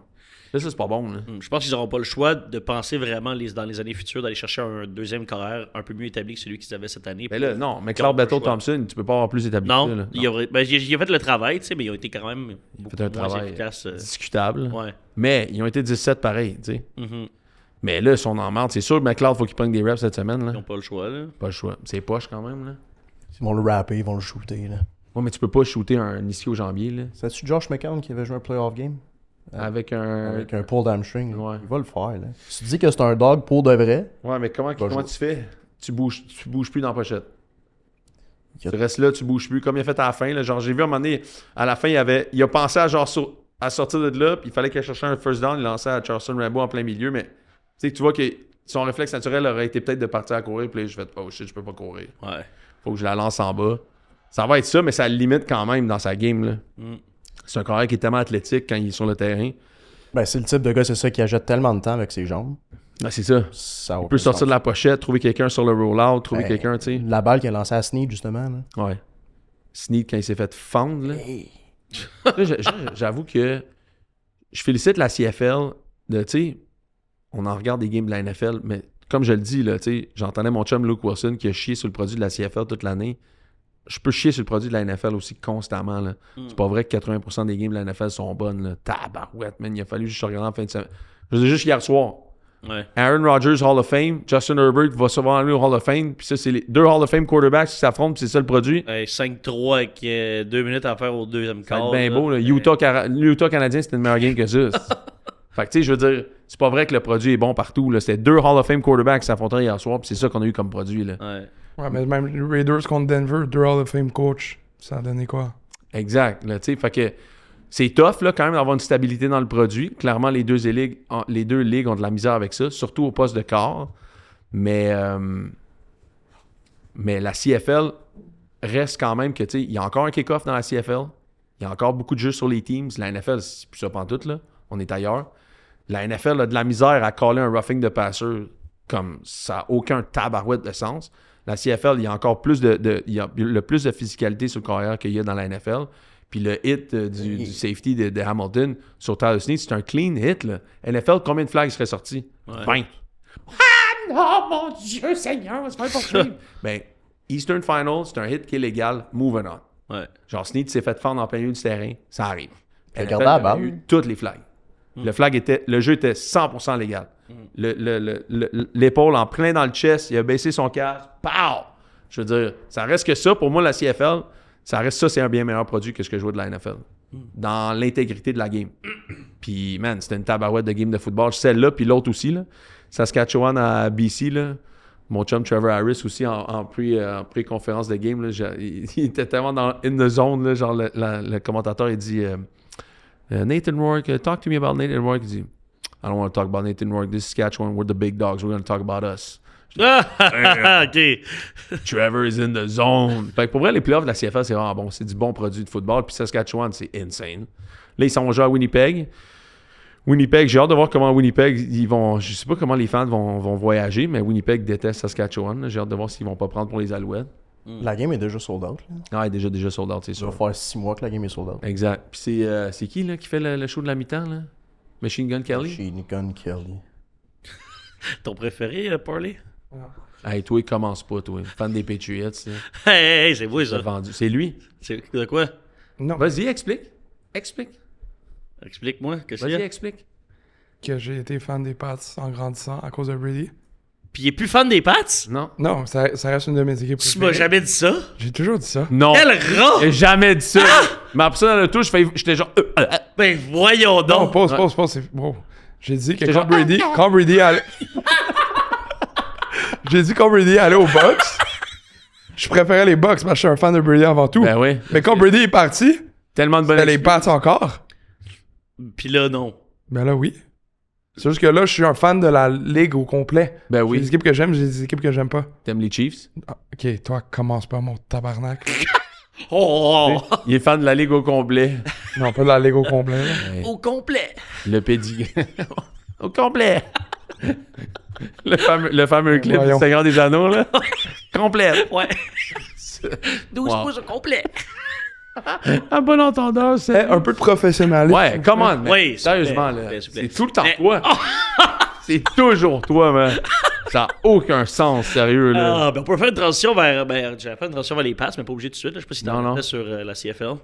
Là, ça, c'est pas bon, là. Je pense qu'ils n'auront pas le choix de penser vraiment dans les années futures d'aller chercher un deuxième carrière un peu mieux établi que celui qu'ils avaient cette année. Mais là, non. Mais Clark Beto Thompson, tu peux pas avoir plus établi que ça, Non, là. il a fait le travail, tu sais, mais ils ont été quand même beaucoup fait un moins travail efficaces. discutable. Ouais. Mais ils ont été 17 pareil, tu sais. Mhm. Mais là, ils sont en marde. C'est sûr, McLeod, faut qu'il prenne des reps cette semaine, là. Ils n'ont pas le choix, là. Pas le choix. C'est poche quand même, là. Ils vont le rapper, ils vont le shooter. Là. Ouais, mais tu peux pas shooter un ischio-jambier, là. C'est-tu Josh McCown qui avait joué un playoff game? Avec un... Avec un pull d'hamstring. Ouais. Il va le faire. Là. Si tu dis que c'est un dog pour de vrai, Ouais, mais comment jouer. tu fais? Tu bouges plus dans la pochette. Il a- Tu restes là, tu bouges plus. Comme il a fait à la fin, là. Genre, j'ai vu à un moment donné, à la fin, il a pensé à genre à sortir de là, puis il fallait qu'il cherche un first down, il lançait à Charleston Rambo en plein milieu, mais tu vois que son réflexe naturel aurait été peut-être de partir à courir, puis là, je fais oh shit, je peux pas courir. Ouais. Faut que je la lance en bas. Ça va être ça, mais ça limite quand même dans sa game, là. Mm. C'est un carrière qui est tellement athlétique quand il est sur le terrain. Ben, c'est le type de gars, c'est ça, qui achète tellement de temps avec ses jambes. Ah, c'est ça. Ça Il peut sortir de la pochette, trouver quelqu'un sur le roll-out, trouver Ben, quelqu'un, tu sais. La balle qu'il a lancée à Snead, justement. Là. Ouais. Snead, quand il s'est fait fendre, là. Là, j'avoue que je félicite la CFL de, tu sais, on en regarde des games de la NFL, mais comme je le dis, là, tu sais, j'entendais mon chum Luke Wilson qui a chié sur le produit de la CFL toute l'année. Je peux chier sur le produit de la NFL aussi constamment, là. C'est pas vrai que 80% des games de la NFL sont bonnes, là. Tabarouette, man, il a fallu juste regarder en fin de semaine. Je veux dire, juste hier soir. Ouais. Aaron Rodgers, Hall of Fame. Justin Herbert va souvent aller au Hall of Fame. Puis ça, c'est les deux Hall of Fame quarterbacks qui s'affrontent, puis c'est ça le produit. Hey, 5-3 avec 2 minutes à faire au deuxième Ça va quart. être bien beau. Là. Utah Canadien, c'était une meilleure game que ça. Fait que, tu sais, je veux dire, c'est pas vrai que le produit est bon partout. Là. C'était deux Hall of Fame quarterbacks qui s'affrontaient hier soir, puis c'est ça qu'on a eu comme produit. Là. Ouais. Ouais, mais même les Raiders contre Denver, 2 Hall of Fame coach, ça a donné quoi? Exact. Là, tu sais, fait que c'est tough là, quand même d'avoir une stabilité dans le produit. Clairement, les deux ligues ont de la misère avec ça, surtout au poste de quart. Mais la CFL reste quand même que, tu sais, il y a encore un kick-off dans la CFL. Il y a encore beaucoup de jeux sur les teams. La NFL, c'est plus ça pantoute, là. On est ailleurs. La NFL a de la misère à caller un roughing de passer comme ça n'a aucun tabarouette de sens. La CFL, il y a encore plus il y a le plus de physicalité sur le carrière qu'il y a dans la NFL. Puis le hit du safety de Hamilton sur Tyler Snead, c'est un clean hit. Là. NFL, combien de flags seraient sortis? Ouais. 20. Ah non, mon Dieu Seigneur, c'est pas poursuivre. Ben, Eastern Final, c'est un hit qui est légal. Moving on. Ouais. Genre, Snead s'est fait fendre en plein milieu du terrain. Ça arrive. Il a NFL gardé la a balle. eu toutes les flags. Le jeu était 100% légal. L'épaule en plein dans le chest, il a baissé son casque. Pow! Je veux dire, ça reste que ça. Pour moi, la CFL, c'est un bien meilleur produit que ce que je vois de la NFL. Dans l'intégrité de la game. Puis, man, c'était une tabarouette de game de football. Celle-là, puis l'autre aussi, là. Saskatchewan à BC, là. Mon chum Trevor Harris aussi, en pré-conférence de game, là, il était tellement in the zone, là, genre le commentateur, il dit Nathan Rourke, talk to me about Nathan Rourke. Il dit I don't want to talk about Nathan Rourke. This is Saskatchewan, we're the big dogs, we're going to talk about us. OK. Trevor is in the zone. Fait que pour vrai, les playoffs de la CFL, c'est vraiment bon. C'est du bon produit de football. Puis Saskatchewan, c'est insane. Là, ils s'en vont jouer à Winnipeg. Winnipeg, j'ai hâte de voir comment Winnipeg, ils vont... Je sais pas comment les fans vont voyager, mais Winnipeg déteste Saskatchewan. J'ai hâte de voir s'ils vont pas prendre pour les Alouettes. La game est déjà sold out. Là. Ah, déjà sold out, c'est Ça va sûr. faire 6 mois que la game est sold out. Exact. Puis c'est qui là, qui fait le show de la mi-temps, là? Machine Gun Kelly? Machine Gun Kelly. Ton préféré, Parley? Hey, toi, il commence pas, toi. Fan des Patriots, là. Hey, c'est vous, ça. Vendu. C'est lui. C'est de quoi? Non, Vas-y, explique. Explique. Explique-moi. Qu'est-ce qu'il y Vas-y, a? explique. que j'ai été fan des Pats en grandissant à cause de Brady. Puis il est plus fan des Pats? Non. Non, ça reste une de mes équipes Tu m'as préférées. jamais dit ça? J'ai toujours dit ça. Non. Quel rat! J'ai jamais dit ça. Mais après ça, dans le touche, j'étais genre. Ben voyons Non, donc! pause, c'est... Bro. J'ai dit que C'est quand Brady allait... J'ai dit quand Brady allait aux Bucks, je préférais les Bucks parce que je suis un fan de Brady avant tout. Ben oui. Mais quand Brady est parti, Tellement de bonnes c'était les Pats encore. Puis là, non. Ben là, oui. C'est juste que là, je suis un fan de la ligue au complet. Ben J'ai oui. des équipes que j'aime, j'ai des équipes que j'aime pas. T'aimes les Chiefs? Ah, ok, toi, commence pas, mon tabarnak. Oh! Il est fan de la Ligue au complet. Non, pas de la ligue au complet. là. Au complet! Le pédigré. Au complet. Le fameux clip Voyons. du Seigneur des Anneaux, là. Complet. Ouais. 12 Wow. pouces au complet. Un bon entendeur, c'est. Un peu de professionnalisme. Ouais, come on, man. Oui, s'il vous Sérieusement, plaît, là. s'il vous plaît. C'est tout le temps Mais- toi. C'est toujours toi, man. Ça n'a aucun sens, sérieux, là. Ah, ben on peut faire une transition vers. Ben, j'allais faire une transition vers les passes, mais pas obligé tout de suite. Là. Je sais pas si Non, non. t'en fait sur la CFL.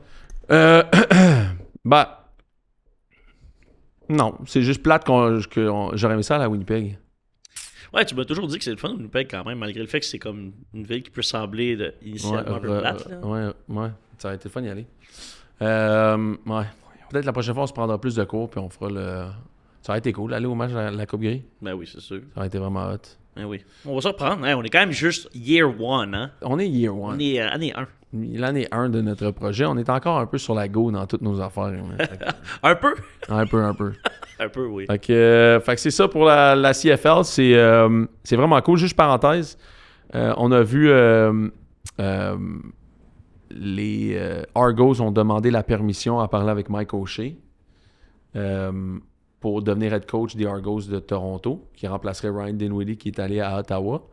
Bah. Non, c'est juste plate que j'aurais aimé ça à la Winnipeg. Ouais, tu m'as toujours dit que c'est le fun de Winnipeg quand même, malgré le fait que c'est comme une ville qui peut sembler initialement un peu plate. Là. Ouais. Ça aurait été fun d'y aller. Ouais. Peut-être la prochaine fois, on se prendra plus de cours, puis on fera le. Ça aurait été cool, aller au match de la Coupe Grey. Ben oui, c'est sûr. Ça aurait été vraiment hot. Ben oui. On va se reprendre. Hein? On est quand même juste year one. Hein? On est year one. On est année 1. L'année 1 de notre projet. On est encore un peu sur la go dans toutes nos affaires. Hein. Un peu? Un peu. Un peu, oui. Fait que c'est ça pour la CFL. C'est vraiment cool. Juste parenthèse, on a vu les Argos ont demandé la permission à parler avec Mike O'Shea pour devenir head coach des Argos de Toronto, qui remplacerait Ryan Dinwiddie qui est allé à Ottawa.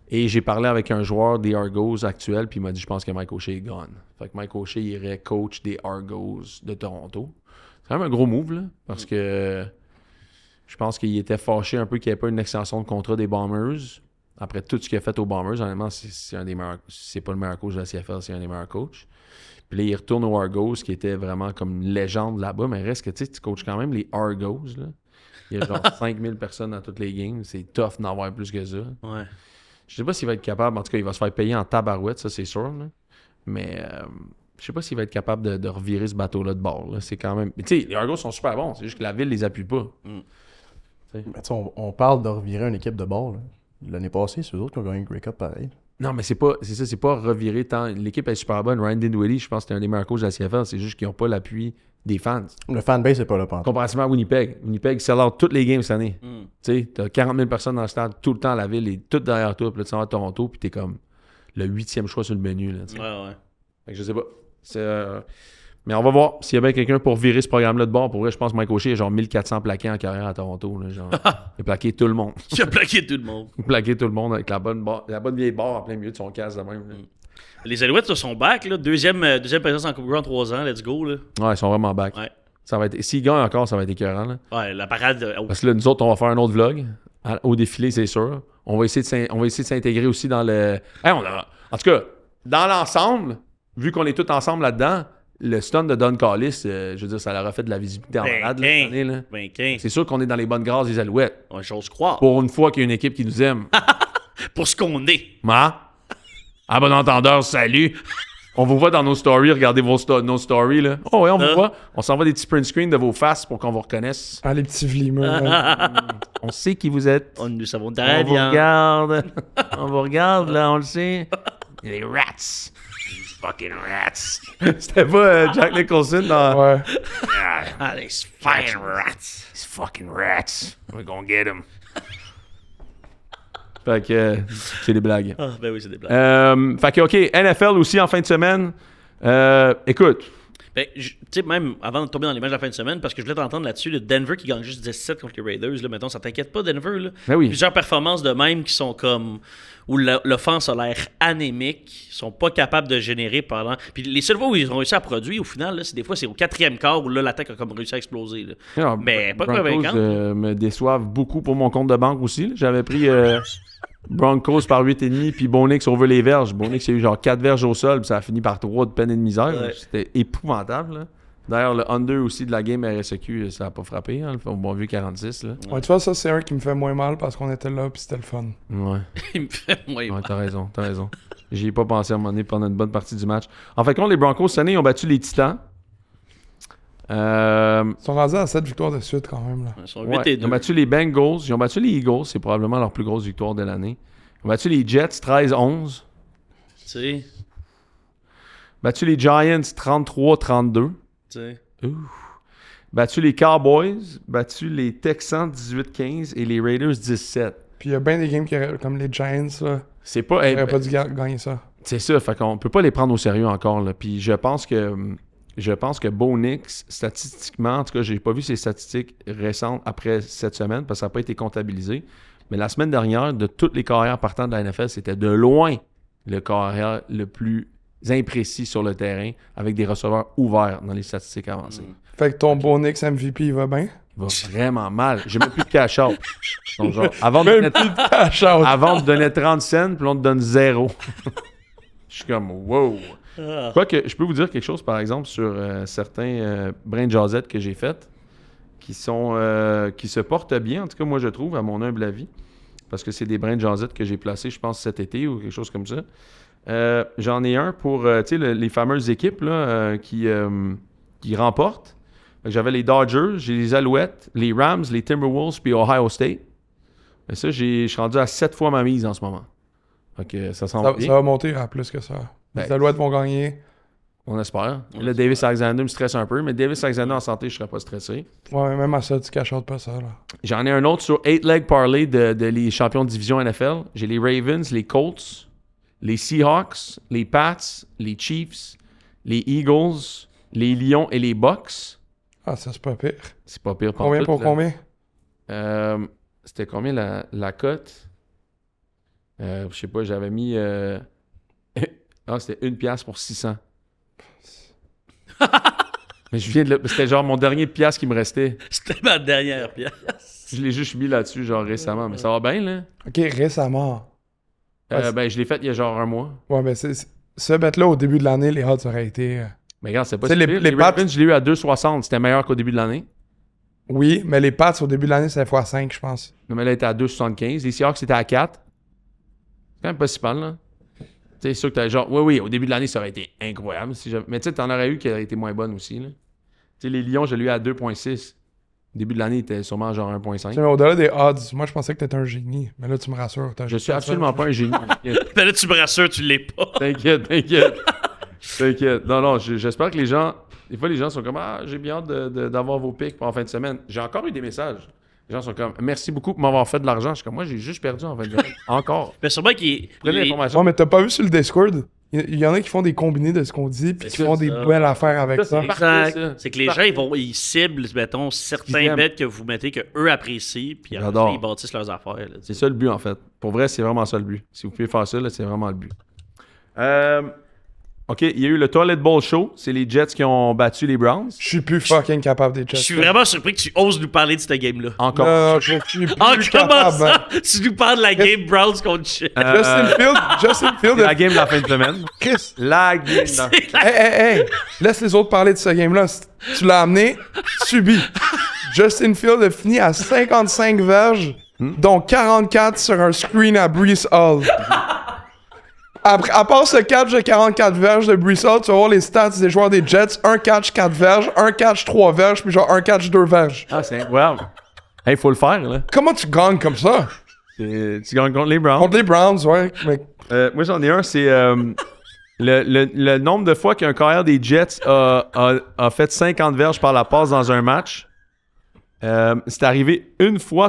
Et j'ai parlé avec un joueur des Argos actuel, puis il m'a dit « Je pense que Mike O'Shea est gone. » Fait que Mike O'Shea irait coach des Argos de Toronto. C'est quand même un gros move, là, parce que je pense qu'il était fâché un peu qu'il n'y ait pas une extension de contrat des Bombers. Après tout ce qu'il a fait aux Bombers, honnêtement, c'est un des meilleurs. C'est pas le meilleur coach de la CFL, c'est un des meilleurs coachs. Puis là, il retourne aux Argos, qui était vraiment comme une légende là-bas, mais reste que tu coaches quand même les Argos, là. Il y a genre 5000 personnes dans toutes les games. C'est tough d'en avoir plus que ça. Ouais. Je sais pas s'il va être capable. En tout cas, il va se faire payer en tabarouette, ça, c'est sûr. Là. Mais je sais pas s'il va être capable de revirer ce bateau-là de bord. Là. C'est quand même... Tu sais, les Argos sont super bons. C'est juste que la ville les appuie pas. Mais on parle de revirer une équipe de bord. Là. L'année passée, c'est eux autres qui ont gagné le Grey Cup pareil. Non, mais c'est ça, c'est pas revirer tant. L'équipe est super bonne. Ryan Dinwiddie, je pense que c'est un des meilleurs coachs de la CFL. C'est juste qu'ils n'ont pas l'appui des fans. Le fanbase, c'est pas là, pantoute. Comparativement à Winnipeg. Winnipeg sell out toutes les games cette année. Tu sais, t'as 40 000 personnes dans le stade, tout le temps à la ville, et tout derrière toi. Puis là, tu s'en vas à Toronto, puis t'es comme le 8e choix sur le menu. Là, Ouais. Fait que je sais pas. Mais on va voir s'il y a bien quelqu'un pour virer ce programme-là de bord. Pour vrai, je pense que Mike O'Shea a genre 1400 plaqués en carrière à Toronto. Là, genre. Il a plaqué tout le monde. Il a plaqué tout le monde. Il a plaqué tout le monde avec la bonne vieille barre en plein milieu de son casque de même. Là. Les Alouettes sont back, là. Deuxième présence en Coupe Grey en 3 ans. Let's go, là. Ouais, ils sont vraiment back. Ouais. Ça va être... S'ils gagnent encore, ça va être écœurant. Là. Ouais, la parade... Parce que là, nous autres, on va faire un autre vlog au défilé, c'est sûr. On va essayer de s'intégrer aussi dans le... En tout cas, dans l'ensemble, vu qu'on est tous ensemble là-dedans, le stun de Don Callis, je veux dire, ça leur a fait de la visibilité en malade là, cette année. Là. C'est sûr qu'on est dans les bonnes grâces des Alouettes. Ouais, j'ose croire. Pour une fois qu'il y a une équipe qui nous aime. Pour ce qu'on est. À bon entendeur, salut! On vous voit dans nos stories, regardez nos stories. Là. Oh ouais, on vous voit. On s'envoie des petits print screens de vos faces pour qu'on vous reconnaisse. Ah, les petits vlimeux. On sait qui vous êtes. Nous savons On très vous bien. regarde. On vous regarde, là, on le sait. Les rats. These fucking rats. C'était pas Jack Nicholson dans... Ouais. Ah, these fucking rats. These fucking rats. We're gonna get them. Fait que c'est des blagues. Ah, ben oui, c'est des blagues. Fait que, OK, NFL aussi en fin de semaine. Écoute, Ben, tu sais, même avant de tomber dans les matchs de la fin de semaine, parce que je voulais t'entendre là-dessus, le Denver qui gagne juste 17 contre les Raiders, là, mettons, ça t'inquiète pas, Denver? Là? Ben oui. Plusieurs performances de même qui sont comme... où l'offense a l'air anémique, ils sont pas capables de générer pendant... Puis les seules fois où ils ont réussi à produire, au final, là, c'est des fois, c'est au 4e quart où là, l'attaque a comme réussi à exploser. Là. alors, Mais pas Broncos convaincant. me déçoivent beaucoup pour mon compte de banque aussi. Là. J'avais pris Broncos par 8,5 puis Bonix over les verges. Bonix, il y a eu genre 4 verges au sol puis ça a fini par 3 de peine et de misère. Ouais. C'était épouvantable. Là. D'ailleurs, le under aussi de la game RSEQ, ça n'a pas frappé. Hein, au bon vu 46. Là. Ouais, tu vois, ça, c'est un qui me fait moins mal parce qu'on était là puis c'était le fun. Ouais. Il me fait moins Ouais, t'as raison. J'y ai pas pensé à un moment donné pendant une bonne partie du match. En fait, contre les Broncos, cette année, ils ont battu les Titans. Ils sont rendus à 7 victoires de suite quand même. Là. Ils sont 8 Ouais, et ils 2. ont battu les Bengals, ils ont battu les Eagles, c'est probablement leur plus grosse victoire de l'année. Ils ont battu les Jets 13-11. Tu sais, Battu les Giants 33-32. tu sais. Battu les Cowboys, battu les Texans 18-15 et les Raiders 17. Puis il y a bien des games qui auraient, comme les Giants, là. C'est pas... Ils n'auraient pas dû gagner ça. C'est ça, fait qu'on peut pas les prendre au sérieux encore. Là. Puis je pense que Bo Nix, statistiquement, en tout cas, j'ai pas vu ses statistiques récentes après cette semaine parce que ça n'a pas été comptabilisé. Mais la semaine dernière, de toutes les carrières partant de la NFL, c'était de loin le carrière le plus imprécis sur le terrain avec des receveurs ouverts dans les statistiques avancées. Fait que ton Bonix MVP, il va bien. Il va vraiment mal. J'ai même plus de cash-out. Donc, genre, avant de Même donner- plus de cash out. avant de donner 30 cents, puis on te donne 0. Je suis comme, wow. Quoique, je peux vous dire quelque chose, par exemple, sur certains brins de jasette que j'ai fait, qui se portent bien, en tout cas, moi, je trouve, à mon humble avis, parce que c'est des brins de jasette que j'ai placés, je pense, cet été ou quelque chose comme ça. J'en ai un pour, tu sais, les fameuses équipes là, qui remportent. Fait que j'avais les Dodgers, j'ai les Alouettes, les Rams, les Timberwolves, puis Ohio State. Mais ça, je suis rendu à 7 fois ma mise en ce moment. Fait que ça s'en va Ça bien. va monter à plus que ça. Les Ben, Alouettes vont gagner. On espère. Là, Davis Alexander me stresse un peu, mais Davis Alexander en santé, je serais pas stressé. Ouais, mais même à ça, tu cash out pas ça, là. J'en ai un autre sur 8-leg parlay de les champions de division NFL. J'ai les Ravens, les Colts les Seahawks, les Pats, les Chiefs, les Eagles, les Lions et les Bucks. Ah, ça, c'est pas pire. C'est pas pire Combien tout, pour là. combien? C'était combien la cote? Je sais pas, j'avais mis... Ah, c'était 1$ pour 600. Mais je viens de c'était genre mon dernier piastre qui me restait. C'était ma dernière pièce. Je l'ai juste mis là-dessus, genre récemment. Mais ça va bien, là? OK, récemment. Ben, je l'ai fait il y a genre un mois. Ouais, mais ce bet-là, au début de l'année, les odds auraient été... Mais regarde, c'est pas Tu sais, si les pire. Les Pats- Ravens, je l'ai eu à 2,60. C'était meilleur qu'au début de l'année. Oui, mais les Pats, au début de l'année, c'était x5, je pense. Mais là, il était à 2,75. Les Seahawks, c'était à 4. C'est quand même pas si mal, là. Tu sais, sûr que t'as genre... Oui, au début de l'année, ça aurait été incroyable. Mais tu sais, t'en aurais eu qui aurait été moins bonne aussi, là. Tu sais, les Lions, je l'ai eu à 2,6. Au début de l'année, il était sûrement genre 1,5. Tu sais, mais au-delà des odds, moi, je pensais que t'étais un génie. Mais là, tu me rassures. Je suis absolument pas un génie. Ben là, tu me rassures, tu l'es pas. T'inquiète. Non, j'espère que les gens... Des fois, les gens sont comme « Ah, j'ai bien hâte d'avoir vos pics pour en fin de semaine. » J'ai encore eu des messages. Les gens sont comme « Merci beaucoup pour m'avoir fait de l'argent. » Je suis comme « Moi, j'ai juste perdu en fin de semaine. Encore. » Mais sûrement qu'il Prenez les- l'information. Ouais, mais t'as pas vu sur le Discord? Il y en a qui font des combinés de ce qu'on dit, puis qui C'est font ça, des ça. belles affaires avec ça. c'est parfait, ça. Exact. C'est que les gens, ils ciblent, mettons, Ils certains aiment. bets que vous mettez que eux apprécient, puis après, J'adore. ils bâtissent leurs affaires. Là, C'est ça le but, en fait. Pour vrai, c'est vraiment ça le but. Si vous pouvez faire ça, là, c'est vraiment le but. OK, il y a eu le Toilet Bowl Show. C'est les Jets qui ont battu les Browns. Je suis plus fucking capable des Je Jets. suis vraiment surpris que tu oses nous parler de cette game-là. Encore. Non, je suis plus En comment capable. hein. ça? Tu nous parles de la game Browns contre Jets. Justin Field, C'est la game de la fin de semaine. Chris. La game de... C'est la- Hey, laisse les autres parler de ce game-là. Tu l'as amené, subi. Justin Field a fini à 55 verges, dont 44 sur un screen à Brees Hall. Après, à part ce catch de 44 verges de Brees Hall, tu vas voir les stats des joueurs des Jets. Un catch 4 verges, un catch 3 verges, puis genre un catch 2 verges. Ah, c'est incroyable. Hey, faut le faire, là. Comment tu gagnes comme ça? Tu gagnes contre les Browns. Contre les Browns, ouais. Mais Moi, j'en ai un, c'est le nombre de fois qu'un carrière des Jets a fait 50 verges par la passe dans un match. C'est arrivé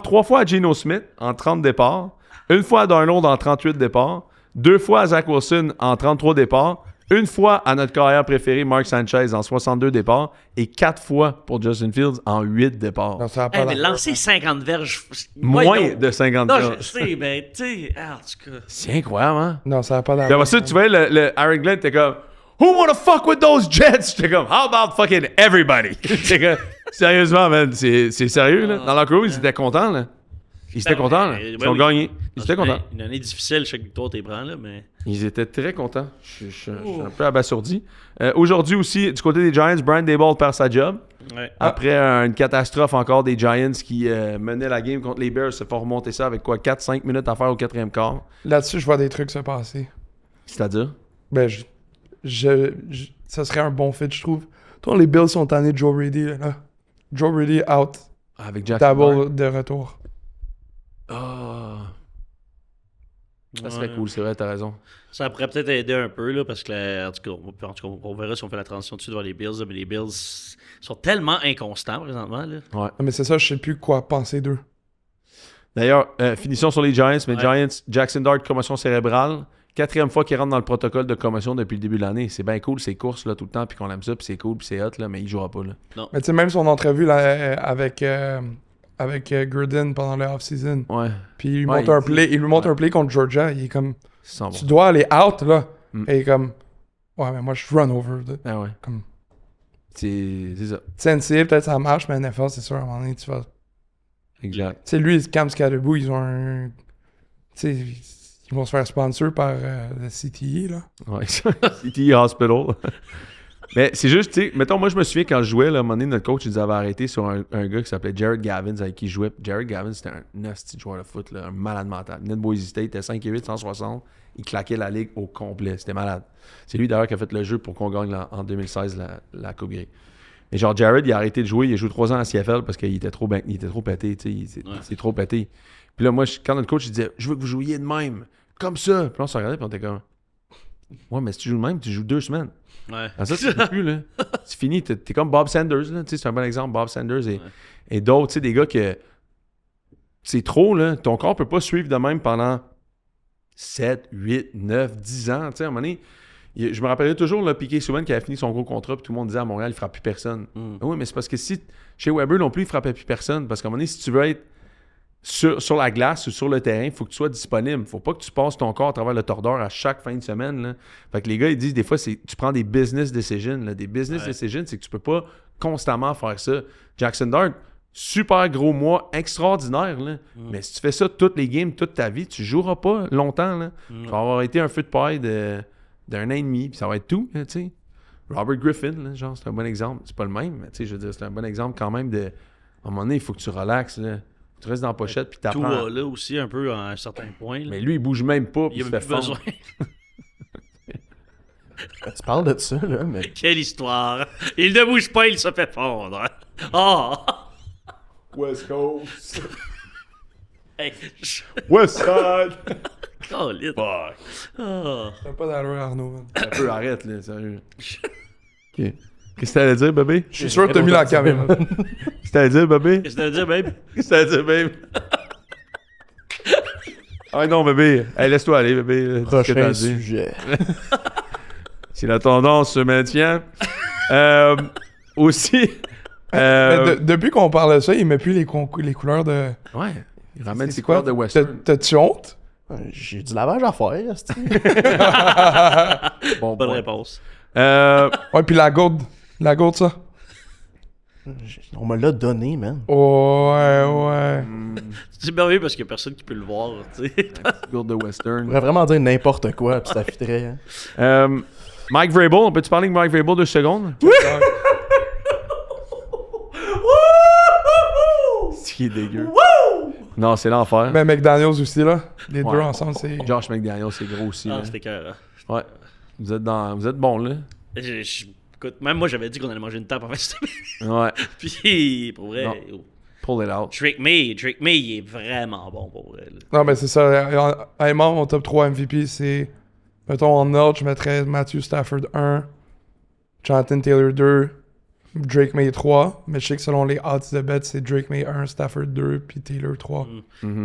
trois fois à Geno Smith en 30 départs, une fois à Darnold en 38 départs, 2 fois à Zach Wilson en 33 départs, une fois à notre carrière préféré Mark Sanchez en 62 départs et 4 fois pour Justin Fields en 8 départs. non, ça va pas Hey, mais d'affaire. lancer 50 verges. Moins voyons. de 50 Non, je verges. sais, mais tu sais, en tout cas. C'est incroyable, hein? Non, ça va pas Puis d'affaire. après ça, tu vois, le Aaron Glenn, t'es comme Who wanna fuck with those Jets? J'étais comme How about fucking everybody? J'étais comme sérieusement, man, c'est sérieux, là. Dans leur crew, ils étaient contents, là. Ils étaient contents, là. Ils ont gagné. Ils étaient contents. Une année difficile, chaque victoire t'es prends, là, mais. Ils étaient très contents. Je suis un peu abasourdi. Aujourd'hui aussi, du côté des Giants, Brian Daboll perd sa job. Ouais. Après une catastrophe encore des Giants qui menaient la game contre les Bears, se font remonter ça avec quoi 4-5 minutes à faire au 4e quart. Là-dessus, je vois des trucs se passer. C'est-à-dire? Ben, ça serait un bon fit, je trouve. Toi, les Bills sont tannés de Joe Brady, là. Joe Brady out. Avec Jackson Dart. Double de retour. Ah. Ça serait Ouais. cool, c'est vrai, t'as raison. Ça pourrait peut-être aider un peu, là, parce que, en tout cas, on verra si on fait la transition dessus devant les Bills, là, mais les Bills sont tellement inconstants présentement. Là. Ouais. Non, mais c'est ça, je sais plus quoi penser d'eux. D'ailleurs, finissons sur les Giants, mais Ouais. Giants, Jackson Dart, commotion cérébrale. 4e fois qu'il rentre dans le protocole de commotion depuis le début de l'année. C'est bien cool, ces courses là, tout le temps, puis qu'on aime ça, puis c'est cool, puis c'est hot, là, mais il jouera pas. Là. Mais tu sais, même son entrevue là, avec Gruden pendant le off-season. Ouais, Puis il, Ouais, monte un il dit- play, il lui montre un play contre Georgia. Il est comme, c'est sans bon. tu dois aller out, là. Mm. Et il est comme, ouais, mais moi, je run over. Ah ouais. Comme- C'est ça. CNC, peut-être ça marche, mais NFL, c'est sûr, à un moment donné, tu vas. Tu Exact. sais, lui, Cam Scadaboo, ils ont un. Tu sais, ils vont se faire sponsor par le CTE, là. Ouais, City Hospital. Mais c'est juste, tu sais, mettons, moi, je me souviens quand je jouais, là, à un moment donné, notre coach, il nous avait arrêté sur un gars qui s'appelait Jared Gavins, avec qui je jouais. Jared Gavins, c'était un nasty joueur de foot, là, un malade mental. Il venait de Boise State, il était 5'8", 160. Il claquait la ligue au complet. C'était malade. C'est lui, d'ailleurs, qui a fait le jeu pour qu'on gagne en 2016 la Coupe Grey. Et genre, Jared, il a arrêté de jouer. Il a joué 3 ans en CFL parce qu'il était trop pété, tu sais. Il s'est trop pété. Puis là, moi, quand notre coach, il disait « Je veux que vous jouiez de même, comme ça. » Puis là, on se regardait, puis on était comme « Ouais, mais si tu joues de même, tu joues 2 semaines. » Ouais. Ah, ça, tu joues plus, là. C'est fini. T'es comme Bob Sanders, là. Tu sais, c'est un bon exemple, Bob Sanders et d'autres, tu sais, des gars que c'est trop, là. Ton corps peut pas suivre de même pendant 7, 8, 9, 10 ans. Tu sais, à un moment donné, je me rappellerai toujours là, Piquet Souban qui a fini son gros contrat, puis tout le monde disait à Montréal, il ne fera plus personne. Oui, mais c'est parce que si chez Weber non plus, il ne frappait plus personne. Parce qu'à un moment donné, si tu veux être sur la glace ou sur le terrain, il faut que tu sois disponible. Il ne faut pas que tu passes ton corps à travers le tordeur à chaque fin de semaine. Là. Fait que les gars, ils disent des fois, tu prends des business decisions. Là. Des business decisions, c'est que tu peux pas constamment faire ça. Jackson Dart, super gros mois, extraordinaire. Là. Mais si tu fais ça toutes les games, toute ta vie, tu joueras pas longtemps. Là. Tu vas avoir été un feu de paille d'un an et demi, puis ça va être tout. Là, t'sais. Robert Griffin, là, genre, c'est un bon exemple. C'est pas le même, mais je veux dire, c'est un bon exemple quand même de. À un moment donné, il faut que tu relaxes. Là. Tu restes dans la pochette, puis t'apprends. Tout là aussi, un peu à un certain point. Là. Mais lui, il bouge même pas, puis Il il n'y a se fait même plus fondre. besoin. Tu parles de ça, là, mais. Quelle histoire. Il ne bouge pas, il se fait fondre. Oh! West Coast. Hey, West Side. Colin. Fuck. Oh. T'as pas d'allure, Arnaud. Man. Un peu, arrête, là, sérieux. OK. Qu'est-ce que t'allais dire, bébé? Je suis sûr que t'as mis la caméra. Qu'est-ce que t'allais dire, bébé? Qu'est-ce que tu veux dire, babe? Qu'est-ce que t'allais dire, babe? Ah non, bébé. Hey, laisse-toi aller, bébé. Dis ce que t'as à Prochain dire. sujet. Si la tendance se maintient. Aussi. Mais depuis qu'on parle de ça, il met plus les couleurs de. Ouais. Il ramène C'est ses quoi? couleurs de Western. T'as-tu honte? J'ai du lavage à faire, esti. Bon, Bonne point. réponse. Ouais, puis la gourde. La gourde, ça. On me l'a donné, man. Ouais. C'est merveilleux parce qu'il n'y a personne qui peut le voir. Tu sais. Gourde de On Western. pourrait vraiment dire n'importe quoi, puis ça fitterait. Hein. Mike Vrabel, on peut-tu parler de Mike Vrabel 2 secondes? Ce qui est dégueu. Non, c'est l'enfer. Mais McDaniels aussi, là. Les Ouais. deux ensemble, c'est. Josh McDaniels, c'est gros aussi. Ah, là. c'était cœur. Ouais. Vous êtes bons, là. Écoute, même moi, j'avais dit qu'on allait manger une tape en fait. Ouais. Puis, pour vrai, Non. Pull it out. Drake May, il est vraiment bon pour vrai. Là. Non, mais c'est ça. Aimant, mon top 3 MVP, c'est. Mettons, en ordre, je mettrais Matthew Stafford 1, Jonathan Taylor 2, Drake May 3. Mais je sais que selon les odds de bet, c'est Drake May 1, Stafford 2, puis Taylor 3.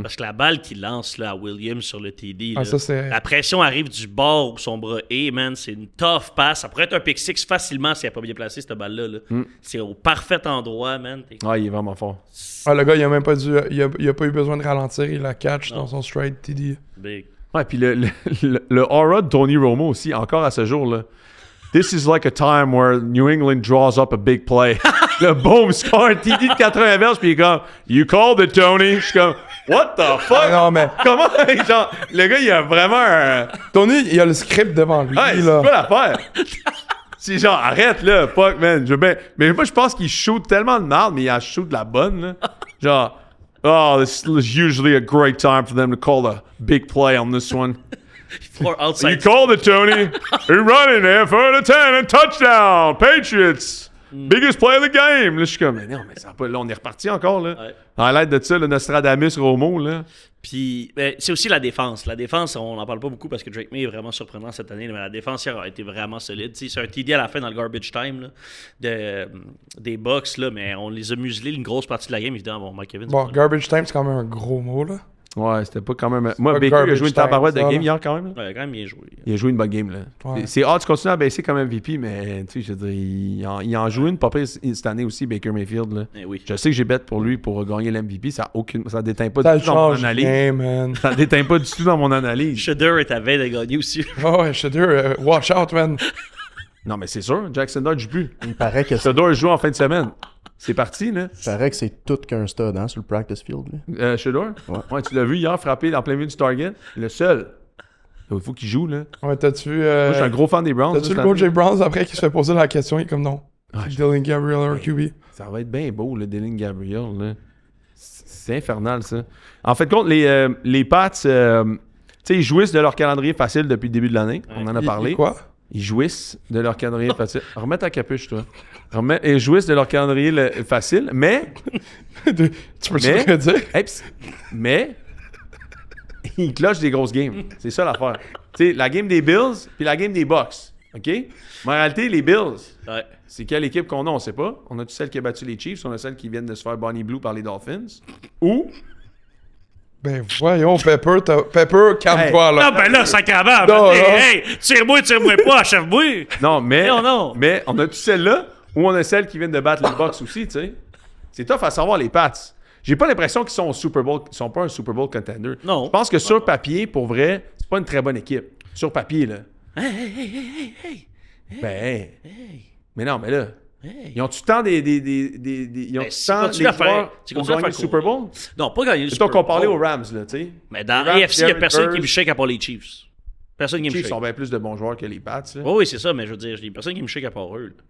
Parce que la balle qu'il lance là, à Williams sur le TD, Ah, là, ça, c'est. la pression arrive du bord où son bras est, man. C'est une tough pass. Ça pourrait être un pick six facilement s'il n'a pas bien placé cette balle-là. Là. C'est au parfait endroit, man. Ouais, il est vraiment fort. Ah, le gars, il a même pas dû. Il a pas eu besoin de ralentir. Il a catch Non. dans son stride TD. Big. Ouais, puis le aura de Tony Romo aussi, encore à ce jour, là. This is like a time where New England draws up a big play. Le boom, score un TD de 80 verges, puis il est comme, you called it, Tony. Je suis comme, what the fuck? Ah, non, mais. Comment? Genre, le gars, il a vraiment un. Tony, il a le script devant lui. Ouais, c'est là. quoi l'affaire? C'est genre, arrête là, fuck man. Mais moi, je pense qu'il shoot tellement de merde, mais il en shoot de la bonne, là. Genre, oh, this is usually a great time for them to call a big play on this one. For You outside. called it, Tony. You're running there for the 10 and touchdown. Patriots. Biggest play of the game. Là, je suis comme, mais non, mais ça va pas. Là, on est reparti encore, là. Ouais. En l'aide de ça, le Nostradamus Romo, là. Puis, ben, c'est aussi la défense. La défense, on n'en parle pas beaucoup parce que Drake May est vraiment surprenant cette année, mais la défense hier a été vraiment solide. Tu sais, c'est un TD à la fin dans le garbage time là, des Bucks, là, mais on les a muselés une grosse partie de la game, évidemment. Bon, Mike Evans. Bon, c'est pas- garbage time, c'est quand même un gros mot, là. Ouais, c'était pas quand même. Moi, pas Baker, il a garbage joué une time, tabarouette de ça, game là. hier, quand même. Là. Ouais, il a quand même bien joué. Il a joué une bonne game, là. Ouais. C'est hâte de continuer à baisser comme MVP, mais tu sais, je veux dire, il en joue une pas pire cette année aussi, Baker Mayfield. Là. Eh oui. Je sais que j'ai bête pour lui pour gagner l'MVP, ça déteint pas Ça du tout dans mon change analyse. rien, man. Ça déteint pas du tout dans mon analyse. Shedder est à veille de gagner aussi. Oh, ouais, Shadur, watch out, man. Non, mais c'est sûr, Jackson Dodge joue plus. Il paraît que c'est Shedeur joue en fin de semaine. C'est parti, là. tout qu'un stud, hein, sur le practice field. Là. Shedeur? Ouais. Tu l'as vu hier frapper en plein milieu du target? Le seul. Il faut qu'il joue, là. Ouais, t'as-tu vu. Moi, je suis un gros fan des Browns. T'as-tu là, le cette coach année. des Browns après qui se fait poser la question? Il est comme non. Ah, C'est Dylan Gabriel, QB. Ça va être bien beau, le Dylan Gabriel. Là. C'est infernal, ça. En fait, contre les Pats, tu sais, ils jouissent de leur calendrier facile depuis le début de l'année. On en a parlé. Quoi? Ils jouissent de leur calendrier facile. Remets ta capuche, toi. Ils jouissent de leur calendrier facile, mais... Tu peux Mais- te le dire? Hey, mais... ils clochent des grosses games. C'est ça l'affaire. Tu sais, la game des Bills puis la game des Bucks. OK? Mais en réalité, les Bills... Ouais. C'est quelle équipe qu'on a, on sait pas. On a-tu celle qui a battu les Chiefs, on a celle qui vient de se faire Bonnie Blue par les Dolphins. Ou Ben voyons, Pepper, calme-toi, là. Non, ben là, sacrément. Non, Hey, tire-moi pas, achève-moi. Non, mais, Non. mais on a-tu celle-là ou on a celle qui vient de battre les Bucks aussi, tu sais? C'est tough à savoir, les Pats. J'ai pas l'impression qu'ils sont au Super Bowl, qu'ils sont pas un Super Bowl contender. Non. Je pense que sur papier, pour vrai, c'est pas une très bonne équipe. Sur papier, là. Hey. Ben, mais non, mais là, Hey. ils ont-tu tant ils ont Si tant continue à faire- joueurs si pour continue à gagner le faire Super Bowl? Non, pas gagner le C'est Super toi qu'on parlait Bowl. aux Rams, là, tu sais. Mais dans Les Rams, AFC, il n'y a Derek personne qui Burns. me shake à part les Chiefs. Personne qui Les me Chiefs shake. sont bien plus de bons joueurs que les Pats, là. Oui, c'est ça, mais je veux dire, il n'y a personne qui me shake à part eux. Là.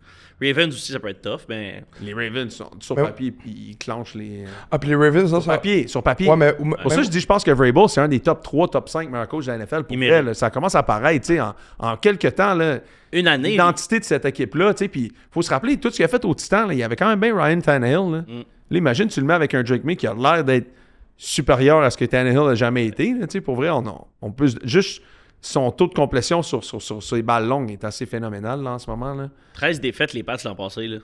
Ravens aussi, ça peut être tough, mais. Les Ravens, sur Mais- papier, ils clenchent les... Ah, puis les Ravens, ça, Sur papier. Ouais, mais... Pour ça, je dis, je pense que Vrabel, c'est un des top 3, top 5 meilleurs coachs de la NFL. Pour Il vrai, mérite. là, ça commence à paraître, tu sais, en quelques temps, là, Une année. l'identité de cette équipe-là, tu sais, puis il faut se rappeler, tout ce qu'il a fait au Titan, là, il y avait quand même bien Ryan Tannehill, là. Là, imagine, tu le mets avec un Drake May qui a l'air d'être supérieur à ce que Tannehill a jamais été, là, tu sais, pour vrai, on peut... Juste son taux de complétion sur ses balles longues est assez phénoménal, là, en ce moment, là. 13 défaites, les Pats l'an passé. Là.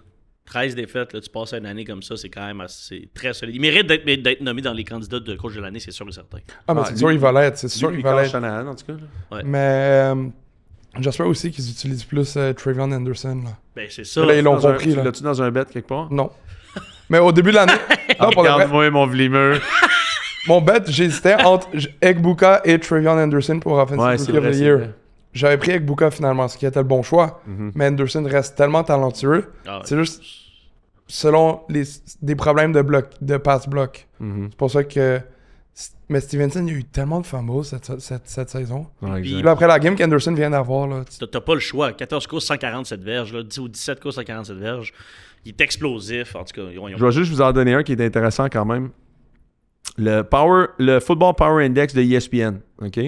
13 défaites, là, tu passes une année comme ça, c'est quand même assez, très solide. Il mérite d'être nommé dans les candidats de coach de l'année, c'est sûr et certain. Ah, mais Ah, c'est lui- sûr, il va l'être. C'est sûr, Lui, il puis va Kyle l'être. Shanahan, en tout cas, là. Mais j'espère aussi qu'ils utilisent plus Travion Henderson, là. Ben, c'est ça. Là, ils l'ont Dans un- compris, là. L'as-tu dans un bet quelque part? Non. Mais au début de l'année... non, pour le vrai, Regarde-moi mon vlimeux. mon bet, j'hésitais entre Egbuka et Travion Anderson pour Offensive Ouais, Rookie c'est of vrai, the c'est Year. vrai. J'avais pris Egbuka finalement, ce qui était le bon choix. Mais Anderson reste tellement talentueux. Ah ouais. C'est juste selon des problèmes de pass block. C'est pour ça que... Mais Stevenson, il y a eu tellement de fumbles cette saison. Ouais, Puis- exact. Là, après la game qu'Anderson vient d'avoir, là, T'as pas le choix. 14 courses, 147 verges. Là, 10 ou 17 courses, 147 verges. Il est explosif. En tout cas, ils ont- Je vais juste vous en donner un qui est intéressant quand même. Le Football Power Index de ESPN. OK?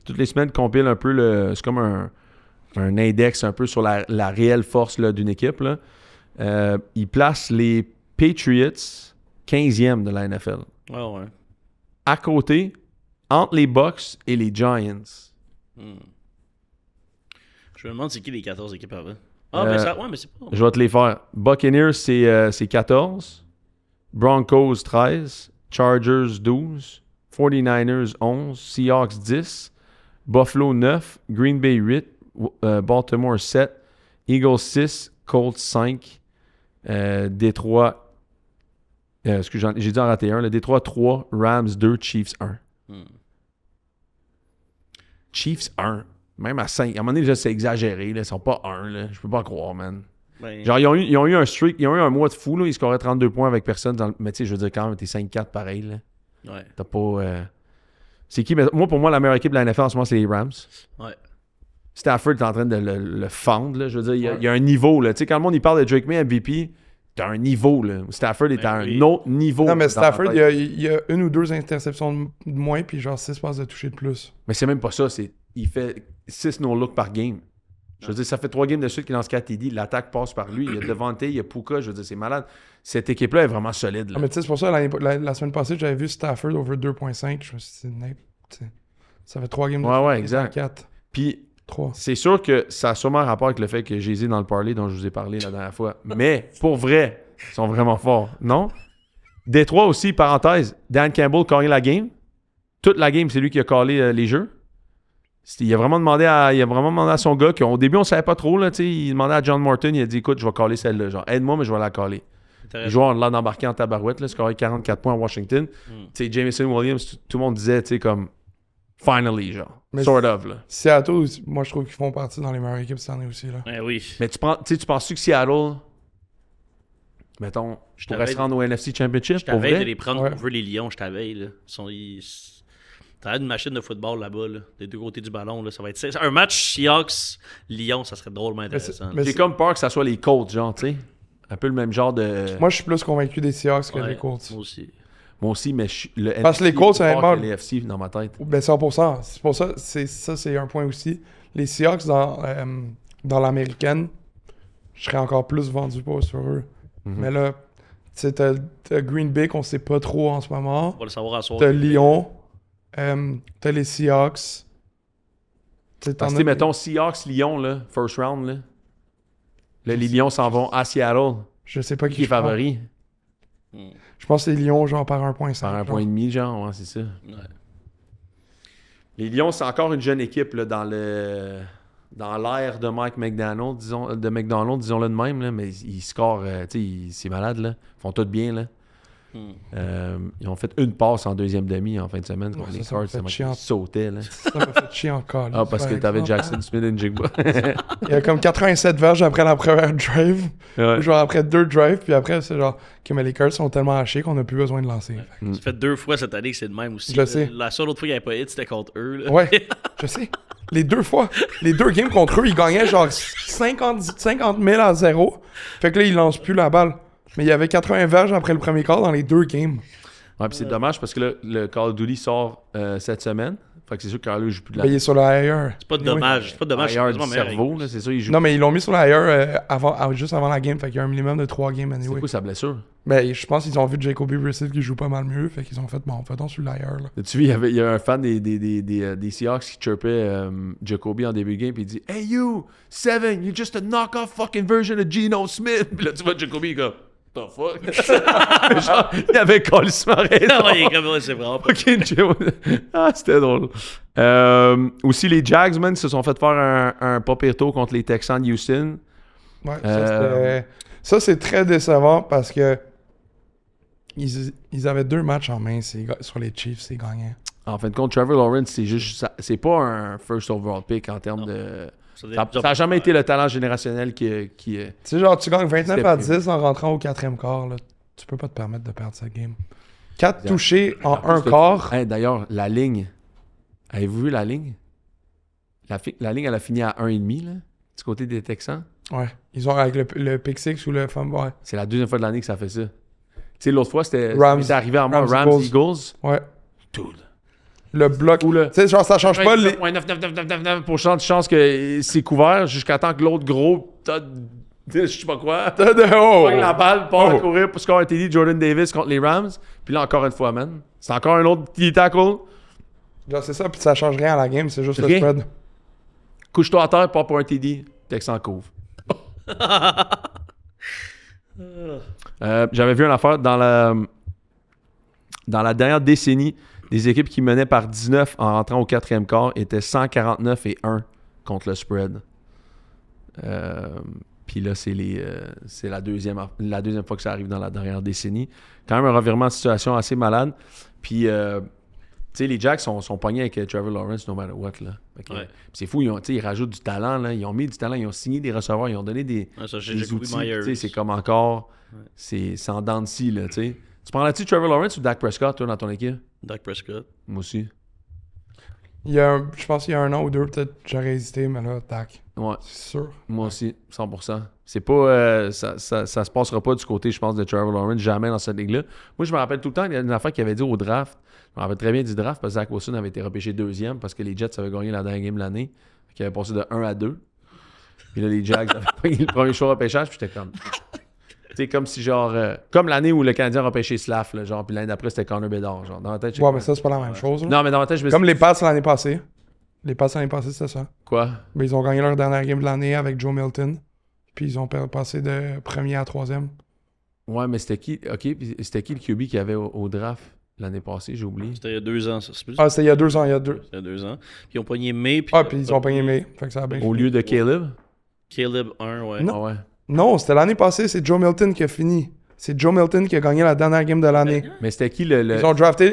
Toutes les semaines, compile un peu c'est comme un index un peu sur la réelle force là, d'une équipe. Là. Il place les Patriots 15e de la NFL. Ouais. À côté, entre les Bucks et les Giants. Je me demande c'est qui les 14 équipes avant. Ah, mais ça. Ouais, mais c'est pas. Je vais te les faire. Buccaneers, c'est 14. Broncos, 13. Chargers, 12. 49ers, 11. Seahawks, 10. Buffalo, 9. Green Bay, 8. Baltimore, 7. Eagles, 6. Colts, 5. Détroit, j'ai dû en rater un. Le Détroit, 3. Rams, 2. Chiefs, 1. Chiefs, 1. Même à 5. À un moment donné, déjà, c'est exagéré. Là. Ils sont pas 1. Là. Je peux pas croire, man. Ben, Genre, ils ont eu un streak, ils ont eu un mois de fou, là. Ils scoraient 32 points avec personne. Mais tu sais, je veux dire, quand même, t'es 5-4 pareil, là. ouais. T'as pas... C'est qui? Pour moi, la meilleure équipe de la NFL en ce moment, c'est les Rams. Ouais. Stafford est en train de le fendre, là. Je veux dire, il y a un niveau, là. Tu sais, quand le monde, il parle de Drake May MVP, t'as un niveau, là. Stafford est à oui. un autre niveau. non, mais dans ma Stafford, tête. il y a une ou deux interceptions de moins, puis genre 6 passes de toucher de plus. Mais c'est même pas ça. Il fait 6 no-look par game. Je veux dire, ça fait 3 games de suite qu'il lance 4 TD. L'attaque passe par lui. Il y a Devante, il y a Puka. Je veux dire, c'est malade. Cette équipe-là est vraiment solide. Là. Ah, mais tu sais, c'est pour ça, la semaine passée, j'avais vu Stafford over 2.5. Je me suis dit, tu sais, ça fait 3 games de Ouais, exact. 4. Puis, 3. c'est sûr que ça a sûrement un rapport avec le fait que j'ai dans le parlay dont je vous ai parlé la dernière fois. Mais, pour vrai, ils sont vraiment forts. Non? Détroit aussi, parenthèse, Dan Campbell callé la game. Toute la game, c'est lui qui a callé les jeux. Il a vraiment demandé à son gars qu'au début, on savait pas trop. Là, il demandait à John Morton, il a dit écoute, je vais caller celle-là. Genre, aide-moi, mais je vais la caller. Les Intéressant. joueurs l'ont embarqué en tabarouette, là, scoré 44 points à Washington. Tu sais, Jameson Williams, tout le monde disait, tu sais, comme finally, genre. Mais Sort of, là. Seattle, moi, je trouve qu'ils font partie dans les meilleures équipes cette année aussi. Là. Ben oui. Mais tu penses-tu que Seattle, mettons, pourrait t'avais- se rendre au NFC Championship Je pour t'avais de vrai? les prendre Ouais. over les Lions, je t'avais. Là. T'as une machine de football là-bas, là, des deux côtés du ballon. Là. Ça va être un match Seahawks-Lyon, ça serait drôlement intéressant. mais J'ai c'est- comme peur que ça soit les Colts, genre, tu sais. Un peu le même genre de... Moi, je suis plus convaincu des Seahawks que Ouais, des Colts. Moi aussi. Moi aussi, mais le Parce que les NFC Colts, est c'est plus fort vraiment- que les NFC dans ma tête. Ben 100%. C'est pour ça, c'est un point aussi. Les Seahawks dans l'américaine, je serais encore plus vendu pour sur eux. Mais là, tu sais, t'as Green Bay qu'on sait pas trop en ce moment. On va le savoir à soir. T'as Lyon. T'as les Seahawks. Tu sais, Parce t'en que, as- mettons, Seahawks-Lyon, là, first round, là. Là, les Lions s'en vont à Seattle. Je sais pas Qui est je prends. favori? Je pense que c'est Lyon, genre, par 1.5. Par un genre. point et demi, genre, ouais, c'est ça. Ouais. Les Lions, c'est encore une jeune équipe là, dans l'ère de Mike McDonald, disons-le de même, là, mais ils scorent, c'est malade, là. Ils font tout bien, là. Ils ont fait une passe en deuxième demi en fin de semaine contre Ouais, les ça m'a Cards. fait Ça m'a chiant. sauté, là. Ça m'a fait chier encore. Ah, parce que t'avais Jackson Smith et Jigba. Il y a comme 87 verges après la première drive. Ouais. Genre après 2 drives, puis après, c'est genre que mais les Cards sont tellement hachés qu'on n'a plus besoin de lancer. Ça fait 2 fois cette année que c'est le même aussi. Je là. sais. La seule autre fois qu'il n'y avait pas hit, c'était contre eux. Là. Ouais, je sais. Les 2 fois. Les 2 games contre eux, ils gagnaient genre 50 000 à 0. Fait que là, ils lancent plus la balle. Mais il y avait 80 verges après le premier quart dans les 2 games. Ouais, puis c'est dommage parce que là, le Call of Duty sort cette semaine. Fait que c'est sûr que Carlo joue plus de Ben, il est sur la IR. C'est pas dommage. C'est pas dommage. ailleurs C'est du quasiment meilleur cerveau, là, c'est ça, il joue. Non, mais ils l'ont mis sur la IR juste avant la game. Fait qu'il y a un minimum de 3 games C'est anyway. quoi sa blessure? Ben, je pense qu'ils ont vu Jacoby Brissett qui joue pas mal mieux. Fait qu'ils ont fait, bon, faisons sur la IR. Là. Tu vois, il y a un fan des Seahawks qui chirpait Jacoby en début de game, puis il dit Hey you, Seven, you're just a knock-off fucking version of Geno Smith. Puis là, tu vois Jacoby, il est comme The fuck? Genre, il avait colissement raison. Ah ouais, il est comme, ouais, c'est vraiment pas. Fucking Joe. Ah, c'était drôle. Aussi, les Jags, man, se sont fait faire un pas pire tour contre les Texans de Houston. Ouais, ça, c'est très décevant parce que ils avaient 2 matchs en main sur les Chiefs, c'est gagnant. En fin de compte, Trevor Lawrence, c'est pas un first overall pick en termes de. Ça n'a jamais été le talent générationnel qui Tu sais, genre, tu gagnes 29 C'était à prévu. 10 en rentrant au 4e quart, là. Tu peux pas te permettre de perdre cette game. 4 touchés en En un plus, quart. Hey, d'ailleurs, la ligne. Avez-vous vu la ligne? La ligne, elle a fini à 1,5 là, du côté des Texans. Ouais. Ils ont avec le pick six ou le fumble. Ouais. C'est la deuxième fois de l'année que ça fait ça. Tu sais, l'autre fois, c'était arrivé à moi, Rams, Rams Eagles. Eagles. Ouais. Dude. Le bloc. Ou le- Tu sais, genre, ça change pas les. 9,9% de chance que c'est couvert jusqu'à temps que l'autre gros, je sais pas quoi, Oh! pogne la balle, part à Oh. courir pour score un TD Jordan Davis contre les Rams. Puis là, encore une fois, man. C'est encore un autre petit tackle. Genre, c'est ça, puis ça change rien à la game, c'est juste le Rien. spread. Couche-toi à terre, part pour un TD. Texan couvre. J'avais vu une affaire dans la dernière décennie, des équipes qui menaient par 19 en rentrant au 4e quart étaient 149-1 contre le spread. Puis là, c'est la deuxième fois que ça arrive dans la dernière décennie. Quand même un revirement de situation assez malade. Puis, tu sais, les Jacks sont pognés avec Trevor Lawrence no matter what. Là. Fait que, Ouais. c'est fou, ils rajoutent du talent. Là. Ils ont mis du talent, ils ont signé des receveurs, ils ont donné des Ouais, ça, j'ai des Jacoby outils. Myers. Tu sais, c'est comme encore... C'est en dents de scie, là, tu sais. Tu prendrais-tu Trevor Lawrence ou Dak Prescott, toi, dans ton équipe? Dak Prescott. Moi aussi. Je pense qu'il y a 1 an ou 2, peut-être, j'aurais hésité, mais là, tac. Ouais, C'est sûr. moi aussi, 100%. C'est pas... ça se passera pas du côté, je pense, de Trevor Lawrence, jamais dans cette ligue-là. Moi, je me rappelle tout le temps, il y a une affaire qu'il avait dit au draft. Je me rappelle très bien du draft, parce que Zach Wilson avait été repêché 2e, parce que les Jets avaient gagné la dernière game de l'année. Qui avait passé de 1 à 2. Puis là, les Jags avaient pris le premier choix au repêchage, puis j'étais comme... Tu sais, comme si genre... comme l'année où le Canadien a repêché Slav, là, genre, puis l'année d'après, c'était Connor Bedard, genre. Dans ma tête, j'étais Ouais, comme- mais ça, c'est pas la même chose. là. Non, mais dans ma tête, je me suis Comme les passes l'année passée. Les passes l'année passée, c'était ça. Quoi? Mais ils ont gagné leur dernière game de l'année avec Joe Milton. Puis ils ont passé de premier à 3e. Ouais, mais c'était qui? OK, puis c'était qui le QB qui avait au draft l'année passée? J'ai oublié. C'était il y a 2 ans, ça. C'est plus. Ah, c'était il y a 2 ans, il y a 2. C'était il y a 2 ans. Puis ils ont pogné May. Ah, puis ils ont pogné May. Fait que ça a bien Au fini. lieu de Caleb? Caleb 1, ouais. Non. Ah ouais. Non, c'était l'année passée, c'est Joe Milton qui a fini. C'est Joe Milton qui a gagné la dernière game de l'année. Mais c'était qui le...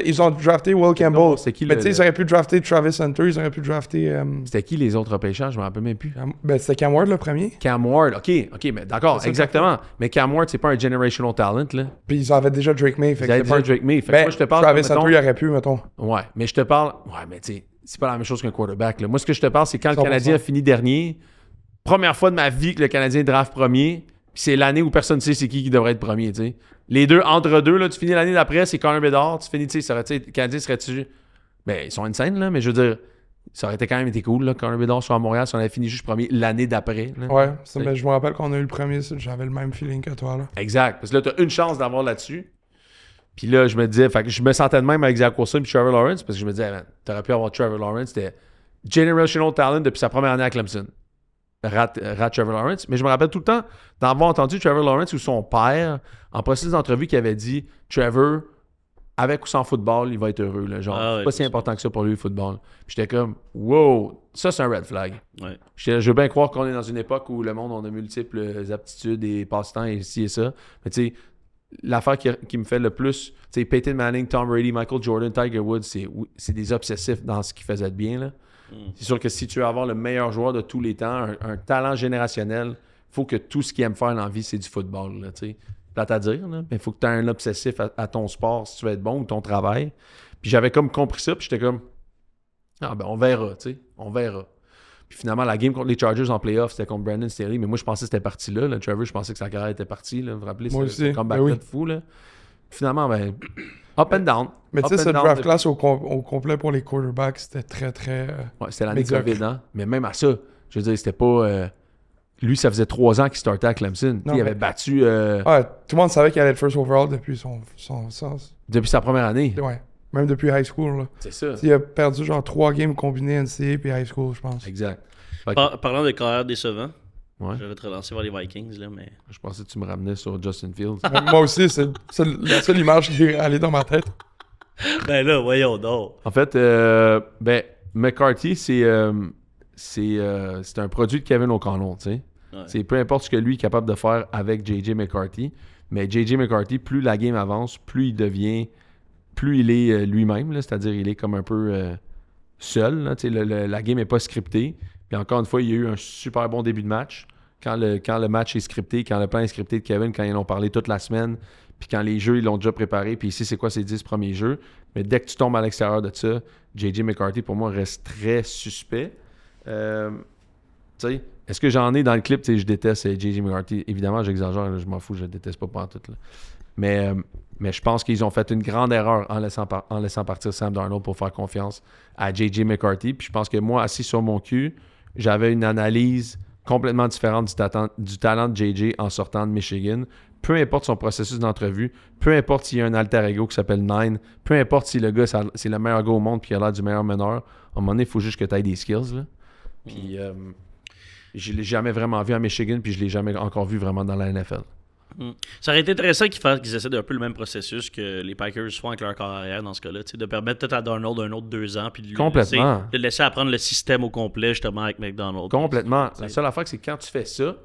Ils ont drafté Will Campbell. c'est qui Mais le- tu sais, ils auraient pu drafter Travis Hunter, ils auraient pu drafter... C'était qui les autres repêchages? Je me rappelle même plus. Ben, c'était Cam Ward le premier. Cam Ward. OK, mais d'accord, C'est ça, exactement. Mais Cam Ward, c'est pas un generational talent, là. Puis ils avaient déjà Drake May. Fait Ils que avaient c'est pas... déjà Drake May. Fait que Ben, moi, je te parle... Travis mettons- Hunter, il aurait pu, mettons. Ouais, mais je te parle... Ouais, mais tu sais, c'est pas la même chose qu'un quarterback, là. Moi, ce que je te parle, c'est quand le 100%. Canadien a fini dernier, première fois de ma vie que le Canadien draft premier, puis c'est l'année où personne ne sait c'est qui devrait être premier, tu sais. Les deux, entre deux, là, tu finis l'année d'après, c'est Connor Bedard, tu finis, tu sais, le Canadien serait-tu... Ben, ils sont insane, là, mais je veux dire, ça aurait été quand même été cool, là, Connor Bedard soit à Montréal, si on avait fini juste premier l'année d'après. là. Ouais, ça, C'est- ben, je me rappelle qu'on a eu le premier, j'avais le même feeling que toi, là. Exact. Parce que là, tu as une chance d'avoir là-dessus. Puis là, je me disais, fait que je me sentais de même avec Zach Wilson et Trevor Lawrence, parce que je me disais, man, t'aurais pu avoir Trevor Lawrence, c'était generational talent depuis sa première année à Clemson. rate Trevor Lawrence. Mais je me rappelle tout le temps d'avoir entendu Trevor Lawrence ou son père, en processus d'entrevue, qui avait dit Trevor, avec ou sans football, il va être heureux. Là, genre, c'est pas si important que ça pour lui, le football. Puis j'étais comme, wow, ça, c'est un red flag. Ouais. Je veux bien croire qu'on est dans une époque où le monde, on a multiples aptitudes et passe-temps et ci et ça. Mais tu sais, l'affaire qui me fait le plus, tu sais, Peyton Manning, Tom Brady, Michael Jordan, Tiger Woods, c'est des obsessifs dans ce qu'ils faisaient de bien. Là. C'est sûr que si tu veux avoir le meilleur joueur de tous les temps, un talent générationnel, il faut que tout ce qu'il aime faire dans la vie, c'est du football. Là, tu sais. Plate à dire, là, mais il faut que tu aies un obsessif à ton sport si tu veux être bon ou ton travail. Puis j'avais comme compris ça, puis j'étais comme, ah ben on verra, tu sais, on verra. Puis finalement, la game contre les Chargers en playoff, c'était contre Brandon Staley, mais moi je pensais que c'était parti là. Trevor, je pensais que sa carrière était partie. Là, vous vous rappelez, c'est le comeback de fou. Là. Puis finalement, ben, up and down. Mais tu sais, cette draft class au complet pour les quarterbacks, c'était très, très. Ouais, c'était l'année COVID, hein? Mais même à ça, je veux dire, c'était pas. Lui, ça faisait 3 ans qu'il startait à Clemson. Non, il avait battu. Ouais, tout le monde savait qu'il allait être first overall depuis son sens. Depuis sa première année. Ouais. Même depuis high school. Là. C'est ça. Il a perdu genre 3 games combinés NCAA puis high school, je pense. Exact. Parlant de carrière décevant, ouais. Je vais te relancer vers les Vikings. Là, mais... Je pensais que tu me ramenais sur Justin Fields. Moi aussi, c'est la seule image qui est allée dans ma tête. Ben là, voyons donc. En fait, McCarthy, c'est un produit de Kevin O'Connell, tu sais. Ouais. C'est peu importe ce que lui est capable de faire avec J.J. McCarthy. Mais J.J. McCarthy, plus la game avance, plus il devient... Plus il est lui-même, là, c'est-à-dire il est comme un peu seul. Là, la game n'est pas scriptée. Puis encore une fois, il y a eu un super bon début de match. Quand le match est scripté, quand le plan est scripté de Kevin, quand ils l'ont parlé toute la semaine, puis quand les jeux, ils l'ont déjà préparé, puis ici, c'est quoi ces 10 premiers jeux. Mais dès que tu tombes à l'extérieur de ça, J.J. McCarthy, pour moi, reste très suspect. Tu sais, est-ce que j'en ai dans le clip? Je déteste J.J. McCarthy. Évidemment, j'exagère, là, je m'en fous, je le déteste pas pantoute. Là. Mais je pense qu'ils ont fait une grande erreur en laissant partir Sam Darnold pour faire confiance à J.J. McCarthy. Puis je pense que moi, assis sur mon cul, j'avais une analyse complètement différente du talent de J.J. en sortant de Michigan. Peu importe son processus d'entrevue, peu importe s'il y a un alter ego qui s'appelle Nine, peu importe si le gars, c'est le meilleur gars au monde puis il a l'air du meilleur meneur, à un moment donné, il faut juste que tu aies des skills. Là. Puis je l'ai jamais vraiment vu à Michigan puis je l'ai jamais encore vu vraiment dans la NFL. Ça aurait été intéressant qu'ils essaient d'un peu le même processus que les Packers font avec leur carrière dans ce cas-là, de permettre peut-être à Darnold un autre 2 ans puis de le laisser apprendre le système au complet justement avec McDonald. Complètement. La seule affaire, c'est que quand tu fais ça,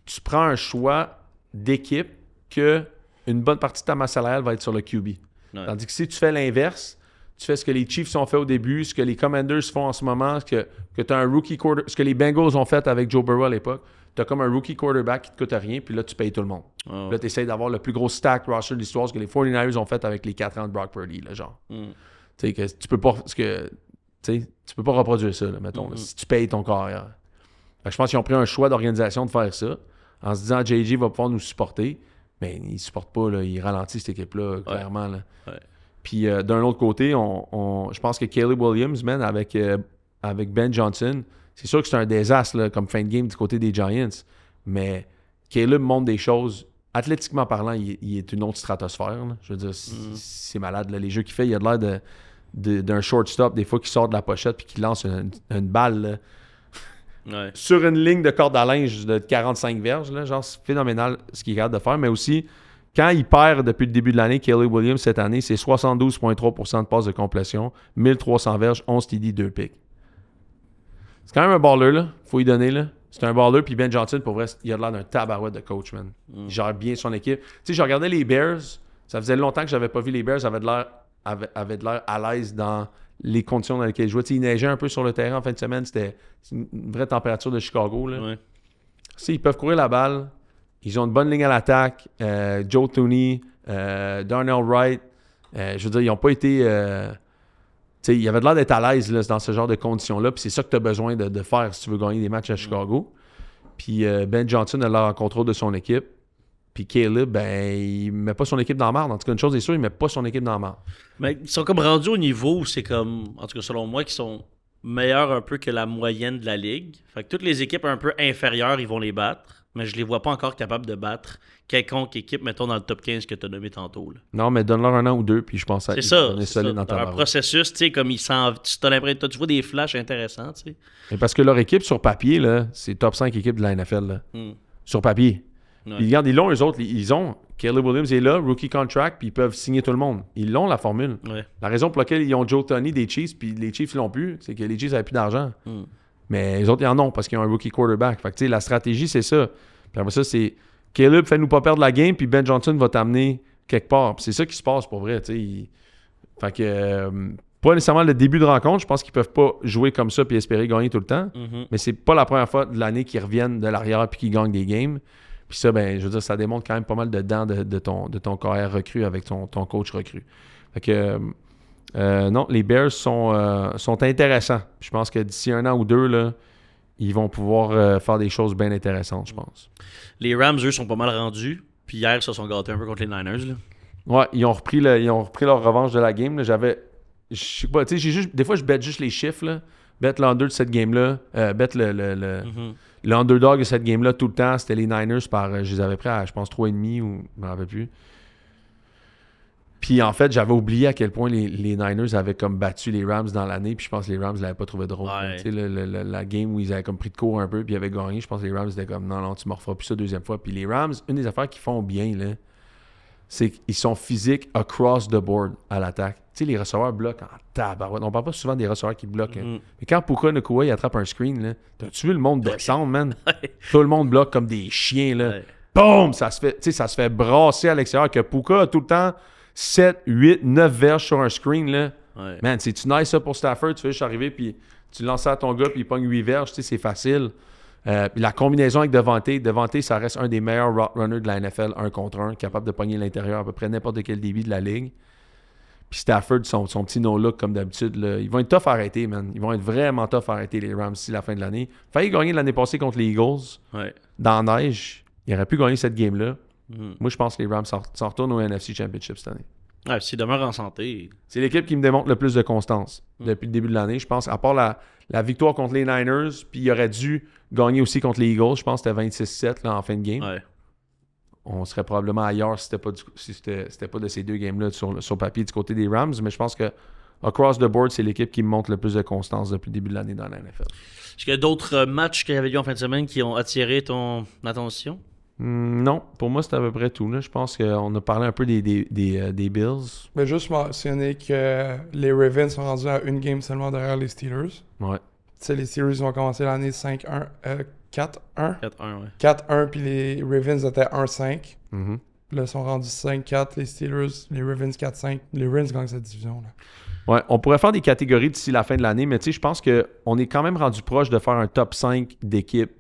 tu prends un choix d'équipe que une bonne partie de ta masse salariale va être sur le QB. Ouais. Tandis que si tu fais l'inverse, tu fais ce que les Chiefs ont fait au début, ce que les Commanders font en ce moment, ce que tu as un rookie quarterback, ce que les Bengals ont fait avec Joe Burrow à l'époque. Tu as comme un rookie quarterback qui te coûte rien, puis là, tu payes tout le monde. Oh. Là, tu essaies d'avoir le plus gros stack roster de l'histoire, ce que les 49ers ont fait avec les 4 ans de Brock Purdy, là, genre. Tu sais, que tu peux pas... tu peux pas reproduire ça, là, mettons, là, si tu payes ton carrière. Fait que je pense qu'ils ont pris un choix d'organisation de faire ça, en se disant, JJ va pouvoir nous supporter, mais il supporte pas, là, il ralentit cette équipe-là, clairement. Là. Ouais. Puis d'un autre côté, je pense que Caleb Williams, man, avec Ben Johnson, c'est sûr que c'est un désastre là, comme fin de game du côté des Giants, mais Caleb montre des choses, athlétiquement parlant, il est une autre stratosphère. Là. Je veux dire, c'est malade. Là. Les jeux qu'il fait, il a l'air d'un shortstop, des fois, qui sort de la pochette puis qui lance une balle là, sur une ligne de corde à linge de 45 verges. Là, genre, c'est phénoménal ce qu'il est capable de faire, mais aussi... Quand il perd depuis le début de l'année, Caleb Williams, cette année, c'est 72,3% de passes de complétion, 1300 verges, 11 TD, 2 picks. C'est quand même un baller, là. Faut y donner, là. C'est un baller, puis Ben Johnson, pour vrai, il a l'air d'un tabarouette de coach, man. Il gère bien son équipe. Tu sais, je regardais les Bears. Ça faisait longtemps que j'avais pas vu les Bears. Avaient de l'air à l'aise dans les conditions dans lesquelles ils jouaient. Tu sais, il neigeait un peu sur le terrain en fin de semaine. C'était une vraie température de Chicago, là. Ouais. Tu sais, ils peuvent courir la balle. Ils ont une bonne ligne à l'attaque. Joe Thuney, Darnell Wright. Je veux dire, ils n'ont pas été... ils avaient l'air d'être à l'aise là, dans ce genre de conditions-là. Puis c'est ça que tu as besoin de faire si tu veux gagner des matchs à Chicago. Puis Ben Johnson a l'air en contrôle de son équipe. Puis Caleb, ben, il met pas son équipe dans la marde. En tout cas, une chose est sûre, il met pas son équipe dans la marde. Mais ils sont comme rendus au niveau où c'est comme... En tout cas, selon moi, qui sont meilleurs un peu que la moyenne de la ligue. Fait que toutes les équipes un peu inférieures, ils vont les battre. Mais je les vois pas encore capables de battre quelconque équipe, mettons, dans le top 15 que tu as nommé tantôt. Là. Non, mais donne-leur un an ou deux, puis je pense C'est qu'ils ça. vont donner C'est ça. solide dans Dans ta un barre. processus, tu sais, comme ils s'en... Tu as l'impression, tu vois des flashs intéressants, tu sais. Et parce que leur équipe, sur papier, là, c'est top 5 équipes de la NFL. Là. Sur papier. Ouais. Puis regarde, ils l'ont, eux autres. Ils ont. Caleb Williams est là, rookie contract, puis ils peuvent signer tout le monde. Ils l'ont, la formule. Ouais. La raison pour laquelle ils ont Joe Tony des Chiefs, puis les Chiefs l'ont plus, c'est que les Chiefs n'avaient plus d'argent. Mais les autres, ils en ont parce qu'ils ont un rookie quarterback. Fait que, tu sais, la stratégie, c'est ça. Puis après ça, c'est Caleb, fais-nous pas perdre la game, puis Ben Johnson va t'amener quelque part. Puis c'est ça qui se passe pour vrai, tu sais. Fait que, pas nécessairement le début de rencontre, je pense qu'ils peuvent pas jouer comme ça puis espérer gagner tout le temps. Mais c'est pas la première fois de l'année qu'ils reviennent de l'arrière puis qu'ils gagnent des games. Puis ça, ben, je veux dire, ça démontre quand même pas mal de dents de ton carrière recru avec ton coach recru. Fait que, non, les Bears sont intéressants. Je pense que d'ici un an ou deux, là, ils vont pouvoir faire des choses bien intéressantes, je pense. Les Rams, eux, sont pas mal rendus. Puis hier, ils se sont gâtés un peu contre les Niners. Là. Ouais, ils ont repris leur revanche de la game. Là. Je sais pas, tu sais, des fois, je bête juste les chiffres, là. Bet l'under de cette game-là. Bet l'underdog de cette game-là tout le temps. C'était les Niners par... je les avais pris à, je pense, 3,5 ou... Je me rappelle plus. Puis en fait, j'avais oublié à quel point les Niners avaient comme battu les Rams dans l'année. Puis je pense que les Rams ne l'avaient pas trouvé drôle. Ouais. Tu sais, la game où ils avaient comme pris de court un peu puis ils avaient gagné. Je pense que les Rams étaient comme non, tu ne me referas plus ça deuxième fois. Puis les Rams, une des affaires qu'ils font bien, là, c'est qu'ils sont physiques across the board à l'attaque. Tu sais, les receveurs bloquent en tabarouette. On parle pas souvent des receveurs qui bloquent. Hein. Mais quand Puka Nacua, il attrape un screen, là, t'as-tu vu le monde descendre, man? Tout le monde bloque comme des chiens, là. Ouais. Boum! Ça se fait brasser à l'extérieur. Que Puka a tout le temps 7, 8, 9 verges sur un screen, là. Ouais. Man, c'est-tu nice ça pour Stafford? Tu fais juste arriver, puis tu lances ça à ton gars, puis il pogne 8 verges. Tu sais, c'est facile. Puis la combinaison avec Devante, ça reste un des meilleurs route runners de la NFL, 1 contre 1, capable de pogner l'intérieur à peu près n'importe quel débit de la ligue. Puis Stafford, son petit no-look, comme d'habitude, là, ils vont être tough à arrêter, man. Ils vont être vraiment tough à arrêter, les Rams, d'ici la fin de l'année. Failli gagner l'année passée contre les Eagles, dans la neige. Ils auraient pu gagner cette game-là. Moi, je pense que les Rams s'en retournent au NFC Championship cette année. Ouais, s'ils demeurent en santé. C'est l'équipe qui me démontre le plus de constance depuis le début de l'année. Je pense, à part la victoire contre les Niners, puis il aurait dû gagner aussi contre les Eagles. Je pense que c'était 26-7 là, en fin de game. Ouais. On serait probablement ailleurs si c'était pas de ces deux games-là sur papier du côté des Rams. Mais je pense que across the board, c'est l'équipe qui me montre le plus de constance depuis le début de l'année dans la NFL. Est-ce qu'il y a d'autres matchs qu'il y avait eu en fin de semaine qui ont attiré ton attention? Non, pour moi, c'est à peu près tout. Là. Je pense qu'on a parlé un peu des Bills. Mais juste mentionner que les Ravens sont rendus à une game seulement derrière les Steelers. Ouais. Tu sais, les Steelers vont commencer l'année 5-1, 4-1. 4-1, ouais. 4-1, puis les Ravens étaient 1-5. Mm-hmm. Là, ils sont rendus 5-4, les Steelers, les Ravens 4-5. Les Ravens gagnent cette division. Là. Ouais, on pourrait faire des catégories d'ici la fin de l'année, mais tu sais, je pense qu'on est quand même rendu proche de faire un top 5 d'équipes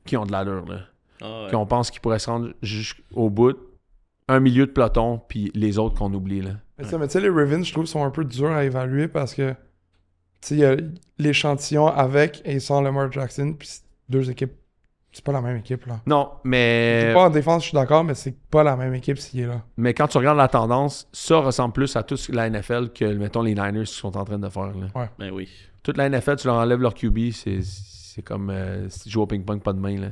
qui ont de l'allure, là. Ah, ouais. Qu'on pense qu'ils pourraient se rendre jusqu'au bout. Un milieu de peloton, puis les autres qu'on oublie, là. Mais tu sais, les Ravens, je trouve, sont un peu durs à évaluer parce que, tu sais, il y a l'échantillon avec et sans Lamar Jackson, puis deux équipes. C'est pas la même équipe, là. Non, mais... Pas en défense, je suis d'accord, mais c'est pas la même équipe s'il est là. Mais quand tu regardes la tendance, ça ressemble plus à toute la NFL que, mettons, les Niners sont en train de faire, là. Ben oui. Toute la NFL, tu leur enlèves leur QB, c'est comme si tu joues au ping-pong pas de main, là.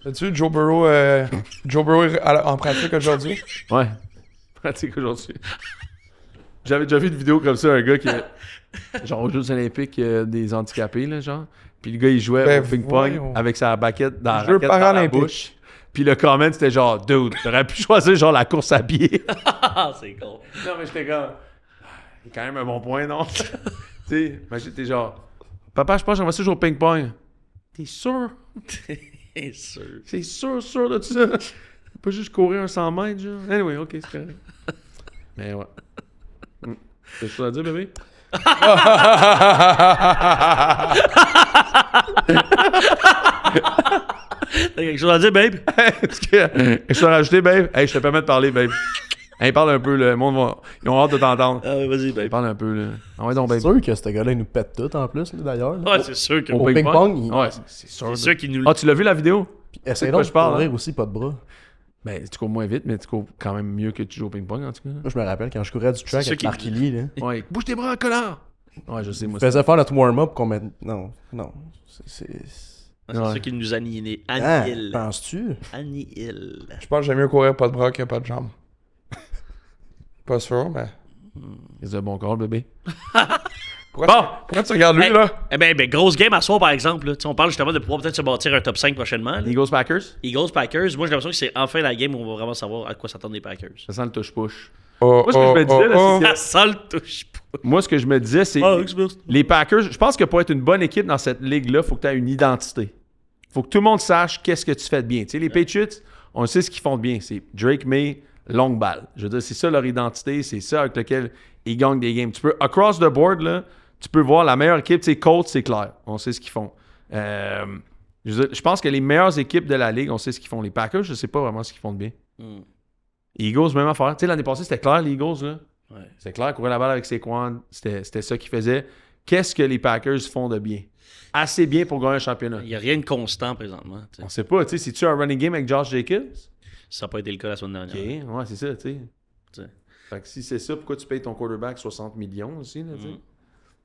As-tu vu Joe Burrow en pratique aujourd'hui? Ouais, pratique aujourd'hui. J'avais déjà vu une vidéo comme ça, un gars qui genre aux Jeux Olympiques des handicapés, là, genre. Puis le gars, il jouait au ping-pong voyons. avec sa baquette dans la Jeux raquette dans la paralympiques. bouche. Puis le comment, c'était genre, dude, t'aurais pu choisir genre la course à pied. Ah, c'est con. Non, mais j'étais comme, il y a quand même un bon point, non? Tu sais, mais j'étais genre, papa, je pense que j'aimerais ça jouer au ping-pong. T'es sûr? C'est sûr. C'est sûr de ça. Pas juste courir un 100 mètres, genre. Anyway, ok, c'est correct. Mais ouais. T'as quelque chose à dire, bébé? T'as quelque chose à dire, babe? Est-ce que quelque chose à rajouter, babe? Hey, je te permets de parler, babe. Hey, parle un peu, là. Le monde va... Ils ont hâte de t'entendre. Ah, ouais, vas-y, babe. Parle un peu, là. Ah ouais, donc, C'est babe. sûr que ce gars-là, il nous pète tout en plus, là, d'ailleurs. là. Ouais, c'est sûr que. Au ping-pong, il... Ouais, c'est sûr. C'est sûr qu'il nous. Ah, tu l'as vu, la vidéo? essaye de quoi donc je de parle, courir hein? aussi, pas de bras. Ben, tu cours moins vite, mais tu cours quand même mieux que tu joues au ping-pong, en tout cas. Moi, je me rappelle quand je courais du track ça avec qui- Marquilly, là. Ouais. Bouge tes bras, connard! Ouais, je sais, moi. Il faisait faire notre warm-up qu'on met... Non. C'est... C'est Ouais. ça qui nous annihile. Ah, penses-tu? Annihile. Je pense que j'aime mieux courir pas de bras que pas de jambes. Pas sûr, mais... C'est un bon corps, bébé. Pourquoi tu regardes lui, Hey, là? Eh ben, grosse game à soir, par exemple. Là. Tu sais, on parle justement de pouvoir peut-être se bâtir un top 5 prochainement. là. Eagles Packers, Eagles-Packers. Moi, j'ai l'impression que c'est enfin la game où on va vraiment savoir à quoi s'attendre les Packers. ça sent le touche-push. Oh, Moi, ce que je me disais, là, c'est Ça sent le touche pas. Moi, ce que je me disais, c'est les Packers, je pense que pour être une bonne équipe dans cette ligue-là, il faut que tu aies une identité. Il faut que tout le monde sache qu'est-ce que tu fais de bien. Tu sais, les Patriots, on sait ce qu'ils font de bien. C'est Drake May, longue balle. Je veux dire, c'est ça leur identité, c'est ça avec lequel ils gagnent des games. Tu peux, across the board, là, tu peux voir la meilleure équipe, c'est Colts, c'est clair. On sait ce qu'ils font. Je pense que les meilleures équipes de la ligue, on sait ce qu'ils font. Les Packers, je ne sais pas vraiment ce qu'ils font de bien. Eagles, même affaire. Tu sais, l'année passée, c'était clair, les Eagles, là. Ouais. C'est clair, courir la balle avec Saquon, c'était ça qu'ils faisaient. Qu'est-ce que les Packers font de bien? Assez bien pour gagner un championnat. Il n'y a rien de constant présentement. Tu sais. On sait pas, tu sais, si tu as un running game avec Josh Jacobs, Ça n'a pas été le cas la semaine ok, dernière. ouais, c'est ça, tu sais. Tu sais. Fait que si c'est ça, pourquoi tu payes ton quarterback 60 millions aussi, là, tu sais?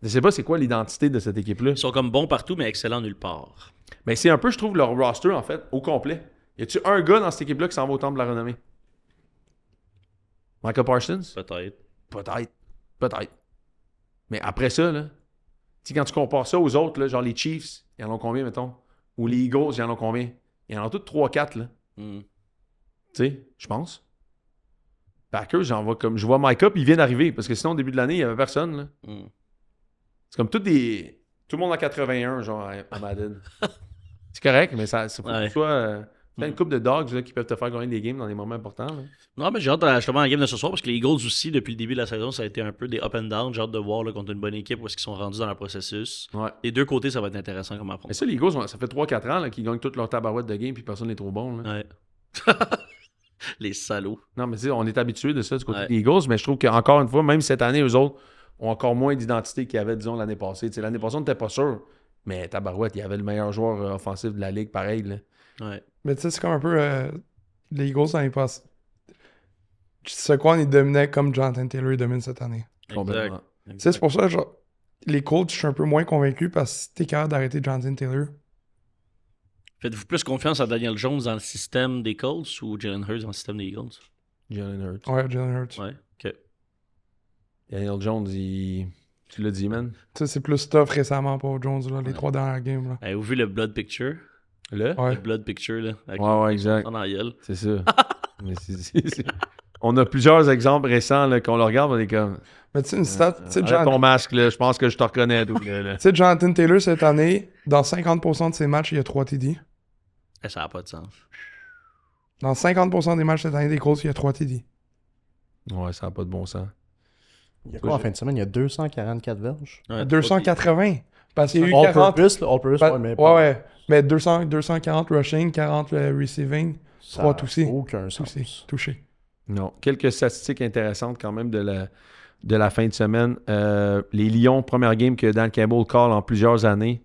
Je sais pas c'est quoi l'identité de cette équipe-là. Ils sont comme bons partout, mais excellents nulle part. Mais c'est un peu, je trouve, leur roster, en fait, au complet. Y a-tu un gars dans cette équipe-là qui s'en va au temple de la renommée? Michael Parsons? Peut-être. Peut-être. Mais après ça, là, tu sais, quand tu compares ça aux autres, là, genre les Chiefs, ils en ont combien, mettons? Ou les Eagles, ils en ont combien? Ils en ont tous 3-4, là. Mm. Tu sais, je pense. Packers, j'en vois comme. Je vois Mike Up, il vient d'arriver. Parce que sinon, au début de l'année, il n'y avait personne, là. Mm. C'est comme tout le monde en 81, genre, à Madden. C'est correct, mais ça faut Ouais. que tu sois. T'as une couple de dogs là, qui peuvent te faire gagner des games dans des moments importants. Là. Non, mais j'ai hâte justement à la game de ce soir parce que les Eagles aussi, depuis le début de la saison, ça a été un peu des up and down. J'ai hâte de voir là, contre une bonne équipe où est-ce qu'ils sont rendus dans leur processus. Ouais. Les deux côtés, ça va être intéressant comme Mais apprendre. ça, les Eagles, ça fait 3-4 ans là, qu'ils gagnent toutes leurs tabarouettes de game puis personne n'est trop bon. Là. Ouais. Les salauds. Non, mais tu sais, on est habitué de ça du côté Ouais. des Eagles, mais je trouve qu'encore une fois, même cette année, eux autres ont encore moins d'identité qu'ils avaient, disons, l'année passée. Tu sais, l'année passée, on n'était pas sûr. Mais tabarouette, il y avait le meilleur joueur offensif de la ligue, pareil. Là. Ouais. Mais tu sais, c'est comme un peu les Eagles dans les passes. Saquon, il dominait comme Jonathan Taylor il domine cette année. Complètement. Tu sais, c'est pour ça, genre, les coachs, je suis un peu moins convaincu parce que t'es capable d'arrêter Jonathan Taylor. Faites-vous plus confiance à Daniel Jones dans le système des Colts ou Jalen Hurts dans le système des Eagles? Jalen Hurts. Ouais, Jalen Hurts. Ouais. Ok. Daniel Jones, tu l'as dit, man. Tu sais, c'est plus tough récemment pour Jones, là, les 3 dernières games. Là. Avez-vous vu le Blood Picture? Là? Ouais. Le Blood Picture, là. Avec Ouais, exact. dans la gueule. C'est ça. Mais on a plusieurs exemples récents là, qu'on le regarde, on est comme. Mais tu sais, une stat, tu sais, Arrête ton masque, là, je pense que je te reconnais. Là. tu sais, Jonathan Taylor, cette année, dans 50% de ses matchs, il y a 3 TD. Eh, ça n'a pas de sens. Dans 50% des matchs cette année des Colts, il y a 3 TD. Ouais, ça n'a pas de bon sens. Il y a quoi en fin de semaine? Il y a 244 verges. Ouais, 280. Parce qu'il y a eu All 40... purpose, là, all purpose, Pa- ouais, mais... ouais. Mais 240 rushing, 40 receiving, ça 3 a touchés. aucun sens. Touché. Non. Quelques statistiques intéressantes quand même de la fin de semaine. Les Lions, première game que Dan Campbell call en plusieurs années.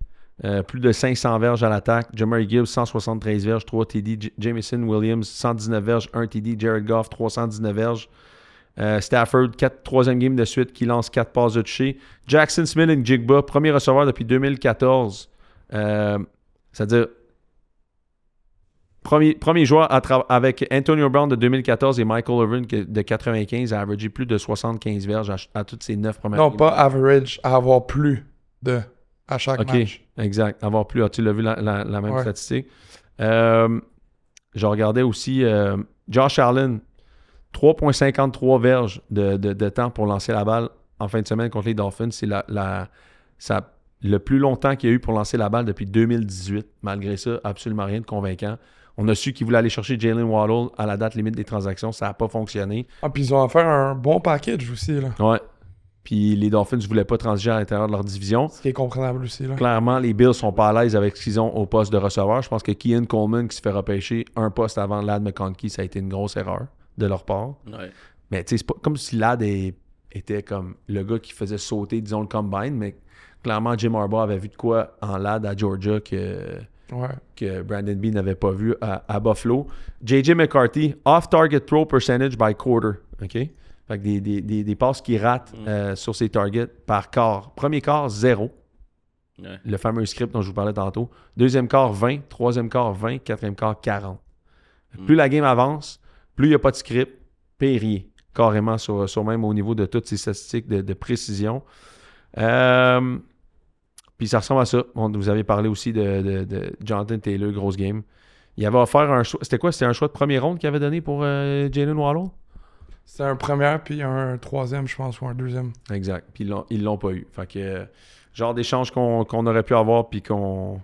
Plus de 500 verges à l'attaque. Jamari Gibbs, 173 verges, 3 TD. Jamison Williams, 119 verges, 1 TD. Jared Goff, 319 verges. Stafford, 3e game de suite qui lance 4 passes de toucher. Jackson Smith et Jigba, premier receveur depuis 2014. C'est-à-dire, premier joueur avec Antonio Brown de 2014 et Michael Irvin de 95 a averagé plus de 75 verges à toutes ces 9 premières Non, games. pas average, à avoir plus de à chaque OK, match. exact. Avoir plus. Tu l'as vu la même Ouais. statistique. Je regardais aussi Josh Allen, 3,53 verges de temps pour lancer la balle en fin de semaine contre les Dolphins. C'est le plus longtemps qu'il y a eu pour lancer la balle depuis 2018. Malgré ça, absolument rien de convaincant. On a su qu'ils voulaient aller chercher Jalen Waddle à la date limite des transactions. Ça n'a pas fonctionné. Ah, puis ils ont offert un bon package aussi, là. Ouais. Puis les Dolphins ne voulaient pas transiger à l'intérieur de leur division. Ce qui est comprenable aussi, là. Clairement, les Bills sont pas à l'aise avec ce qu'ils ont au poste de receveur. Je pense que Kean Coleman qui se fait repêcher un poste avant Ladd McConkey, ça a été une grosse erreur de leur part. Ouais. Mais tu sais, c'est pas comme si Ladd était comme le gars qui faisait sauter, disons, le combine, mais clairement, Jim Harbaugh avait vu de quoi en Ladd à Georgia que Brandon Beane n'avait pas vu à Buffalo. J.J. McCarthy, off-target throw percentage by quarter. OK? Fait que des passes qu'il rate sur ses targets par quart. Premier quart, 0. Ouais. Le fameux script dont je vous parlais tantôt. Deuxième quart, 20. Troisième quart, 20. Quatrième quart, 40. Plus la game avance, plus il n'y a pas de script, périer. Carrément, sur même au niveau de toutes ces statistiques de précision. Puis ça ressemble à ça. Vous avez parlé aussi de Jonathan Taylor, grosse game. Il avait offert un choix. C'était quoi? C'était un choix de premier round qu'il avait donné pour Jalen Waddle? C'était un premier, puis un troisième, je pense, ou un deuxième. Exact. Puis ils l'ont pas eu. Fait que genre d'échange qu'on aurait pu avoir, puis qu'on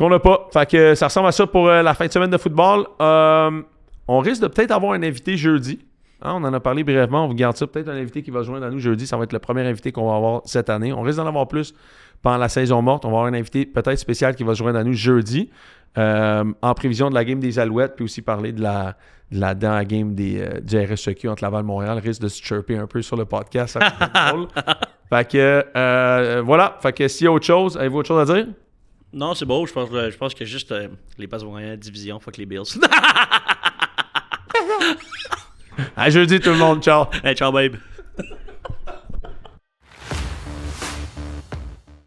n'a pas. Fait que ça ressemble à ça pour la fin de semaine de football. On risque de peut-être avoir un invité jeudi. Hein, on en a parlé brièvement. On vous garde ça. Peut-être un invité qui va se joindre à nous jeudi. Ça va être le premier invité qu'on va avoir cette année. On risque d'en avoir plus pendant la saison morte. On va avoir un invité peut-être spécial qui va se joindre à nous jeudi. En prévision de la game des Alouettes, puis aussi parler de la game du RSEQ entre Laval et Montréal. Risque de se chirper un peu sur le podcast. Ça va être drôle. Fait que voilà. Fait que s'il y a autre chose, avez-vous autre chose à dire? Non, c'est beau. Je pense que juste les passes vont gagner la division. Fuck les Bills. À jeudi tout le monde. Ciao. Hey, ciao, babe.